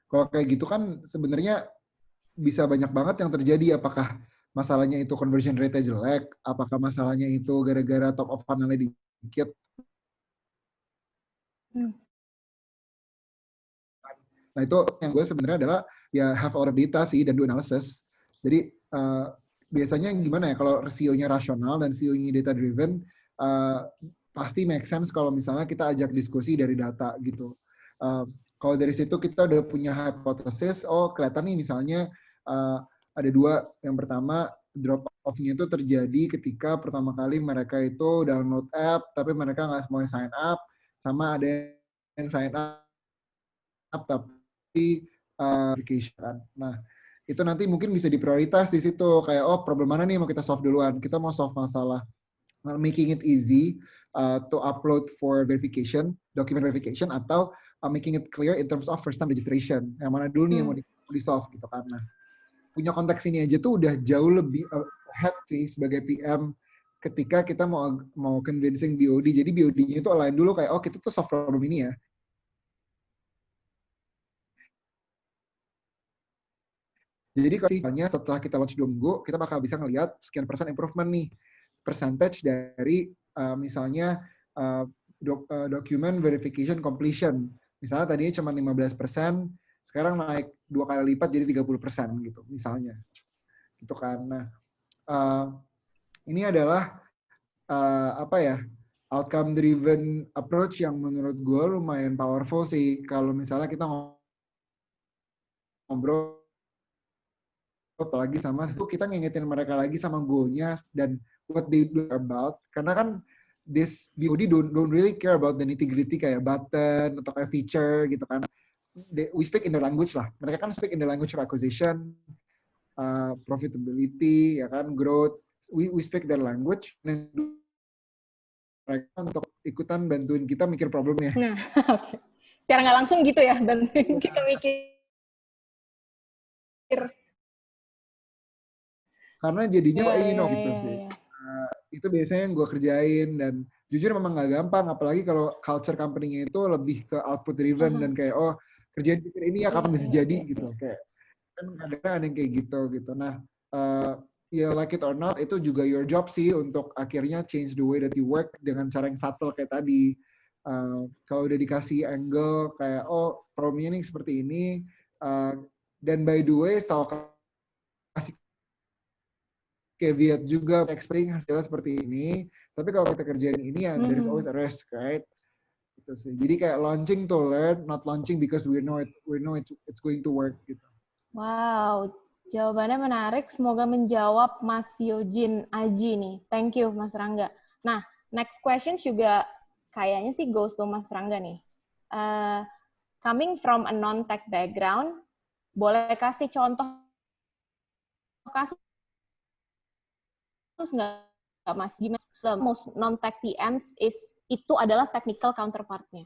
kalau kayak gitu kan sebenarnya bisa banyak banget yang terjadi. Apakah masalahnya itu conversion rate-nya jelek? Apakah masalahnya itu gara-gara top of funnel-nya dikit? Nah, itu yang gue sebenarnya adalah ya have all the data sih dan do analysis. Jadi biasanya gimana ya, kalau CEO-nya rasional dan CEO-nya data driven, pasti make sense kalau misalnya kita ajak diskusi dari data gitu. Kalau dari situ kita udah punya hipotesis, oh kelihatan nih misalnya ada dua. Yang pertama, drop off-nya itu terjadi ketika pertama kali mereka itu download app, tapi mereka nggak semuanya sign up, sama ada yang sign up tapi verification. Nah, itu nanti mungkin bisa diprioritas di situ. Kayak, oh problem mana nih mau kita solve duluan. Kita mau solve masalah making it easy to upload for verification, document verification, atau making it clear in terms of first time registration. Yang mana dulu nih yang mau di-solve gitu kan. Nah, punya konteks ini aja tuh udah jauh lebih ahead sih sebagai PM ketika kita mau convincing BOD. Jadi BOD-nya itu align dulu kayak, oh kita tuh solve problem ini ya. Jadi kalau setelah kita launch 2 minggu, kita bakal bisa ngelihat sekian persen improvement nih. Percentage dari misalnya document verification completion. Misalnya tadinya cuma 15%, sekarang naik 2 kali lipat jadi 30% gitu misalnya. Gitu kan. Nah, ini adalah outcome driven approach yang menurut gue lumayan powerful sih kalau misalnya kita ngobrol apalagi sama itu kita ngingetin mereka lagi sama goalnya dan what they do about, karena kan this BOD don't really care about the nitty-gritty kayak button atau kayak feature gitu kan. We speak in the language lah, mereka kan speak in the language of acquisition, profitability, ya kan, growth. We speak their language, dan mereka untuk ikutan bantuin kita mikir problemnya. Nah, okay. Secara nggak langsung gitu ya, bantuin kita mikir. Karena jadinya gitu sih. Itu biasanya yang gue kerjain, dan jujur memang nggak gampang, apalagi kalau culture company-nya itu lebih ke output driven dan kayak, oh kerjaan pikir ini ya kapan bisa jadi gitu. Kayak kan kadang-kadang ada yang kayak gitu. Nah, ya like it or not, itu juga your job sih untuk akhirnya change the way that you work dengan cara yang subtle kayak tadi. Kalau udah dikasih angle kayak, oh problemnya nih seperti ini, dan by the way selalu kasih caveat juga, expecting hasilnya seperti ini, tapi kalau kita kerjain ini ya there is always a risk, right? Gitu sih. Jadi kayak launching to learn, not launching because we know it's going to work gitu. Wow, jawabannya menarik. Semoga menjawab Mas Yojin Aji nih. Thank you, Mas Rangga. Nah, next question juga kayaknya sih goes to Mas Rangga nih. Coming from a non-tech background, boleh kasih contoh kasus nggak Mas? Gimana most non-tech PMs itu adalah technical counterpart-nya?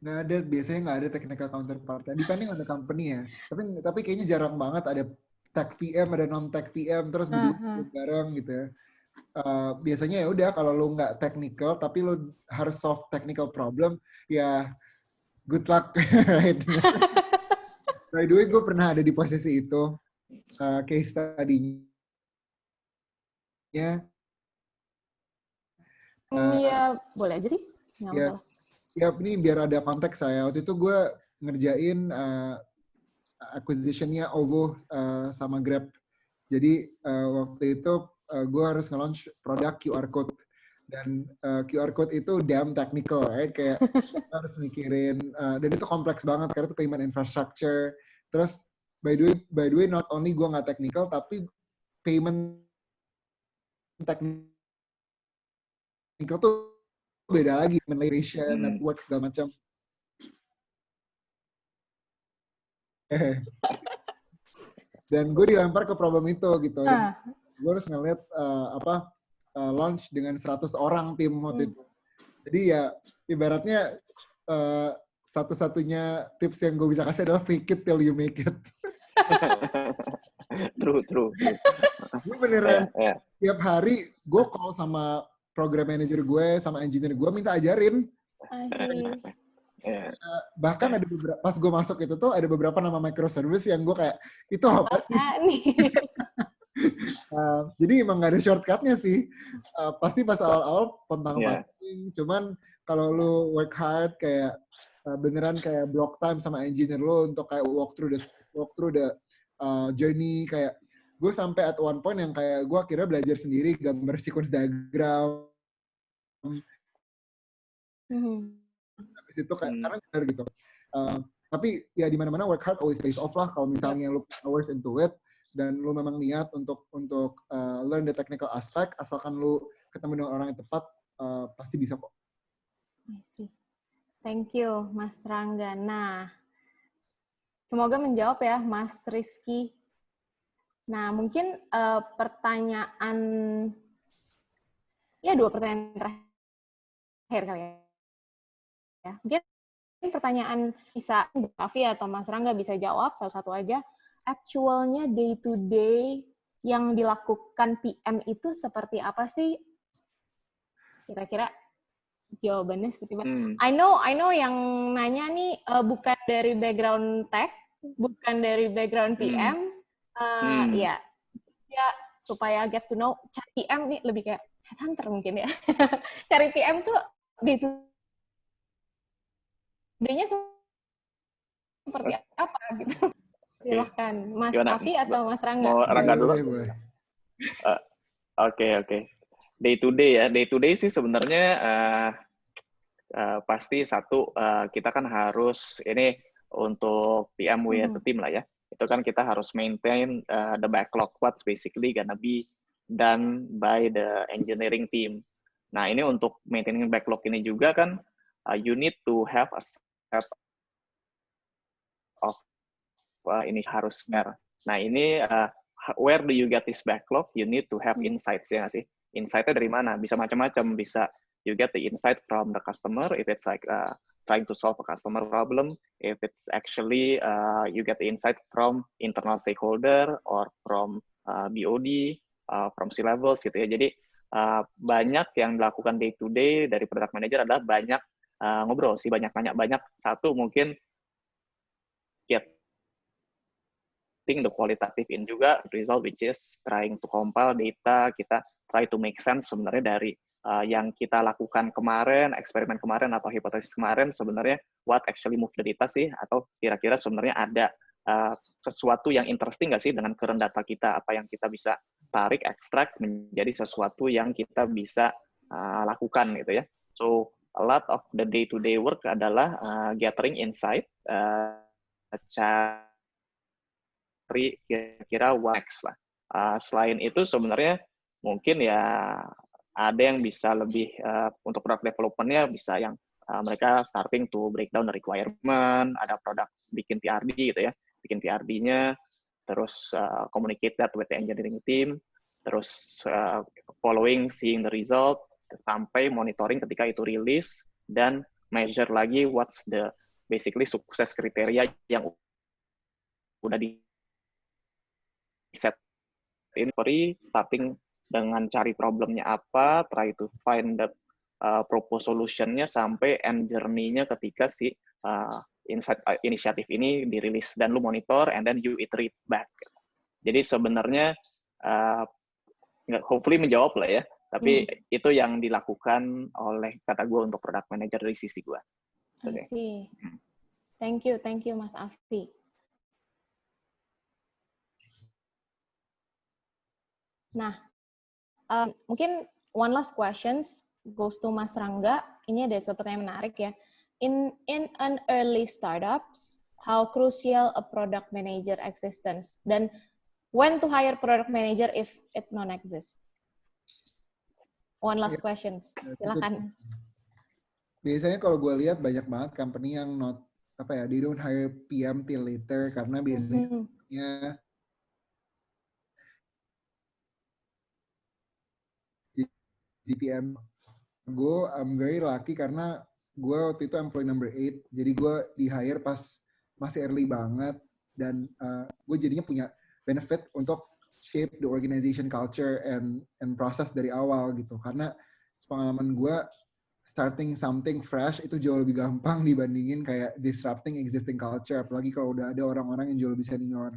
Nggak ada, biasanya nggak ada technical counterpart. Depending on the company ya. Tapi kayaknya jarang banget ada tech PM, ada non-tech PM, terus duduk bareng gitu ya. Biasanya ya udah kalau lu nggak technical, tapi lu harus solve technical problem, ya good luck. Right? By the way, gue pernah ada di posisi itu. Case tadinya. Iya, boleh aja sih. Ya, ini biar ada konteks saya. Waktu itu gue ngerjain acquisition-nya OVO sama Grab. Jadi waktu itu gue harus nge-launch produk QR code. Dan QR code itu damn technical, right? Kayak harus mikirin, dan itu kompleks banget karena itu payment infrastructure. Terus by the way not only gue nggak technical, tapi payment technical tuh beda lagi, relation, network segala macam. Dan gue dilempar ke problem itu gitu. Dan gue harus ngeliat launch dengan 100 orang tim waktu itu. Jadi ya ibaratnya satu-satunya tips yang gue bisa kasih adalah fake it till you make it. True. Gue beneran tiap hari gue call sama program manager gue, sama engineer gue, minta ajarin. Bahkan ada beberapa, pas gue masuk itu tuh ada beberapa nama microservice yang gue kayak, itu apa sih? Jadi emang gak ada shortcutnya sih. Pasti pas awal-awal pontang-panting, cuman kalau lu work hard kayak beneran kayak block time sama engineer lu untuk kayak walk through the journey, kayak gue sampai at one point yang kayak gue akhirnya belajar sendiri gambar sequence diagram, Habis itu karena benar gitu. Tapi ya di mana-mana work hard always pays off lah. Kalau misalnya lu put hours into it dan lu memang niat untuk learn the technical aspect, asalkan lu ketemu dengan orang yang tepat, pasti bisa kok. I see. Thank you, Mas Rangga. Nah, semoga menjawab ya, Mas Rizky. Nah, mungkin pertanyaan, ya 2 pertanyaan terakhir kali ya. Mungkin pertanyaan bisa Afi atau Mas Rangga bisa jawab satu-satu aja. Actualnya day to day yang dilakukan PM itu seperti apa sih? Kira-kira jawabannya seperti apa? I know yang nanya nih bukan dari background tech, bukan dari background PM. Ya, supaya get to know, cari PM nih lebih kayak headhunter mungkin ya. Cari PM tuh day to day-nya seperti apa gitu. Silahkan, Mas Afi atau Mas Rangga? Mau Rangga dulu? Boleh. Oke. Day to day ya. Day to day sih sebenarnya pasti satu, kita kan harus ini untuk PM with the team lah ya. Itu kan kita harus maintain the backlog, what's basically gonna be done by the engineering team. Nah, ini untuk maintaining backlog ini juga kan, you need to have a set of ini harus share. Nah, ini where do you get this backlog? You need to have insights ya nggak sih? Insight-nya dari mana? Bisa macam-macam. Bisa you get the insight from the customer if it's like trying to solve a customer problem. If it's actually you get the insight from internal stakeholder or from BOD, from C-levels gitu ya. Jadi banyak yang dilakukan day to day dari product manager adalah banyak ngobrol sih, banyak nanya, banyak satu mungkin the qualitative in juga result, which is trying to compile data, kita try to make sense sebenarnya dari yang kita lakukan kemarin, eksperimen kemarin atau hipotesis kemarin, sebenarnya what actually move the data sih, atau kira-kira sebenarnya ada sesuatu yang interesting nggak sih dengan current data kita, apa yang kita bisa tarik, ekstrak menjadi sesuatu yang kita bisa lakukan gitu ya. So a lot of the day-to-day work adalah gathering insight, kira-kira wax lah. Selain itu sebenarnya mungkin ya ada yang bisa lebih untuk product development-nya bisa yang mereka starting to break down the requirement, ada produk bikin TRD gitu ya, bikin TRD-nya, terus communicate that with the engineering team, terus following seeing the result, sampai monitoring ketika itu rilis, dan measure lagi what's the basically sukses kriteria yang udah di set inquiry, starting dengan cari problemnya apa, try to find the proposed solution-nya sampai end journey-nya ketika si inisiatif ini dirilis, dan lu monitor and then you iterate back. Jadi sebenarnya hopefully menjawab lah ya, tapi itu yang dilakukan oleh kata gue untuk product manager dari sisi gue. I see. Thank you Mas Afi. Nah, mungkin one last questions goes to Mas Rangga. Ini ada seperti yang menarik ya. In an early startups, how crucial a product manager existence, dan when to hire product manager if it non-exist? One last questions. Silakan. Biasanya kalau gue lihat banyak banget company yang they don't hire PM till later karena biasanya di PM gue, I'm very lucky karena gue waktu itu employee number 8, jadi gue di hire pas masih early banget, dan gue jadinya punya benefit untuk shape the organization culture and process dari awal gitu, karena pengalaman gue starting something fresh itu jauh lebih gampang dibandingin kayak disrupting existing culture, apalagi kalau udah ada orang-orang yang jauh lebih senior.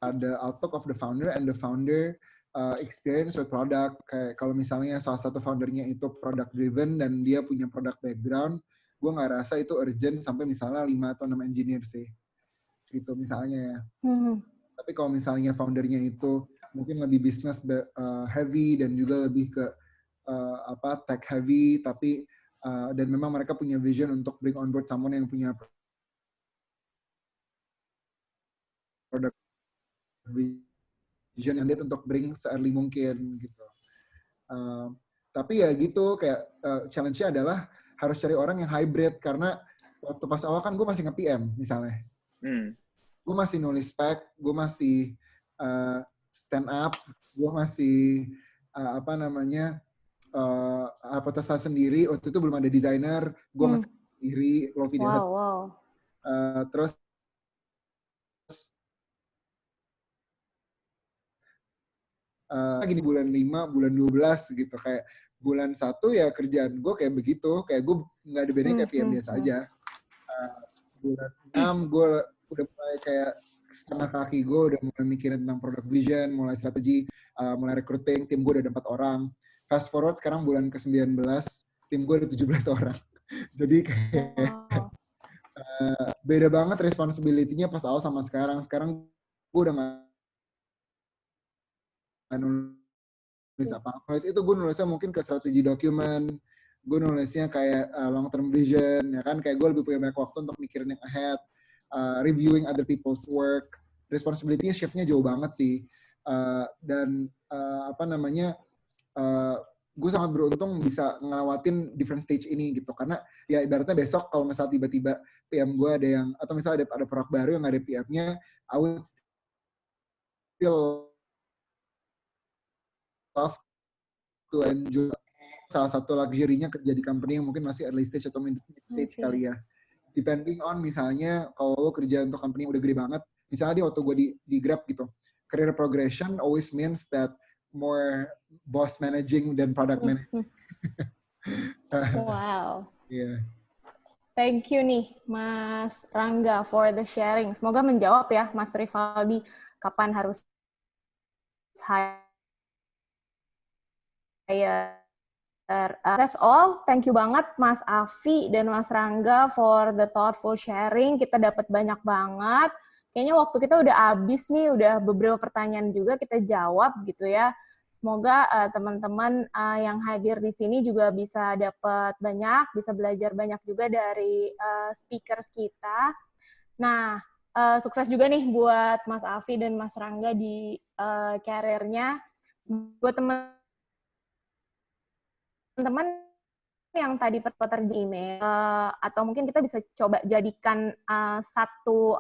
Ada outlook of the founder and the founder experience with product. Kayak kalau misalnya salah satu foundernya itu product driven dan dia punya product background, gue nggak rasa itu urgent sampai misalnya 5 atau 6 engineer sih. Gitu misalnya ya. Tapi kalau misalnya foundernya itu mungkin lebih business heavy dan juga lebih ke tech heavy, tapi dan memang mereka punya vision untuk bring on board someone yang punya product vision yang dia untuk bring se-early mungkin gitu. Tapi ya gitu, kayak challenge-nya adalah harus cari orang yang hybrid, karena waktu pas awal kan gue masih nge-PM misalnya. Gue masih nulis spec, gue masih stand up, gue masih hypothesis sendiri. Waktu itu belum ada desainer, gue masih sendiri, kalau video. Terus lagi di bulan 5, bulan 12 gitu, kayak bulan 1 ya kerjaan gue kayak begitu, kayak gue nggak ada bedanya kayak PM biasa aja. Bulan 6 gue udah mulai kayak setengah kaki, gue udah mulai mikirin tentang product vision, mulai strategi, mulai recruiting, tim gue udah ada 4 orang. Fast forward sekarang bulan ke-19, tim gue ada 17 orang. Jadi kayak beda banget responsibility-nya pas awal sama sekarang. Sekarang gue udah nggak nulis apa. Nulis itu gue nulisnya mungkin ke strategi dokumen, gue nulisnya kayak long term vision, ya kan, kayak gue lebih punya banyak waktu untuk mikirin yang ahead, reviewing other people's work. Responsibility-nya shift-nya jauh banget sih. Dan gue sangat beruntung bisa ngelawatin different stage ini gitu, karena ya ibaratnya besok kalau misalnya tiba-tiba PM gue ada yang, atau misalnya ada produk baru yang ada PM-nya, I would still love to enjoy salah satu luxury-nya kerja di company yang mungkin masih early stage atau mid stage kali ya. Depending on misalnya kalau lo kerja untuk company yang udah gede banget, misalnya waktu gue di Grab gitu, career progression always means that more boss managing than product managing. Wow. Yeah. Thank you nih Mas Rangga for the sharing. Semoga menjawab ya Mas Rivaldi kapan harus hire. That's all. Thank you banget Mas Afi dan Mas Rangga for the thoughtful sharing. Kita dapat banyak banget. Kayaknya waktu kita udah habis nih, udah beberapa pertanyaan juga kita jawab gitu ya. Semoga teman-teman yang hadir di sini juga bisa dapat banyak, bisa belajar banyak juga dari speakers kita. Nah, sukses juga nih buat Mas Afi dan Mas Rangga di karirnya. Buat teman-teman yang tadi terjadi email, atau mungkin kita bisa coba jadikan satu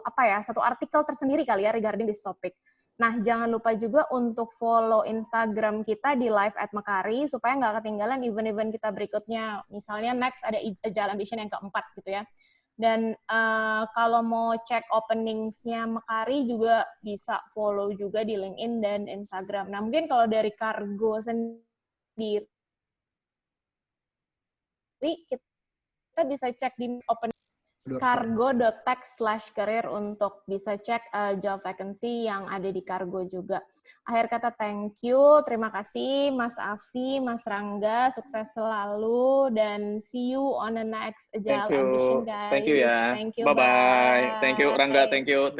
artikel tersendiri kali ya regarding this topic. Nah, jangan lupa juga untuk follow Instagram kita di live@mekari supaya nggak ketinggalan event-event kita berikutnya. Misalnya next ada Agile Ambition yang keempat gitu ya. Dan kalau mau cek openings-nya Mekari juga bisa follow juga di LinkedIn dan Instagram. Nah, mungkin kalau dari Kargo sendiri, kita bisa cek di open kargo.tech/career untuk bisa cek job vacancy yang ada di Kargo juga. Akhir kata thank you, terima kasih Mas Afi, Mas Rangga, sukses selalu dan see you on the next Agile Ambition guys. Thank you ya. Thank you. Bye-bye. Thank you Rangga, thank you.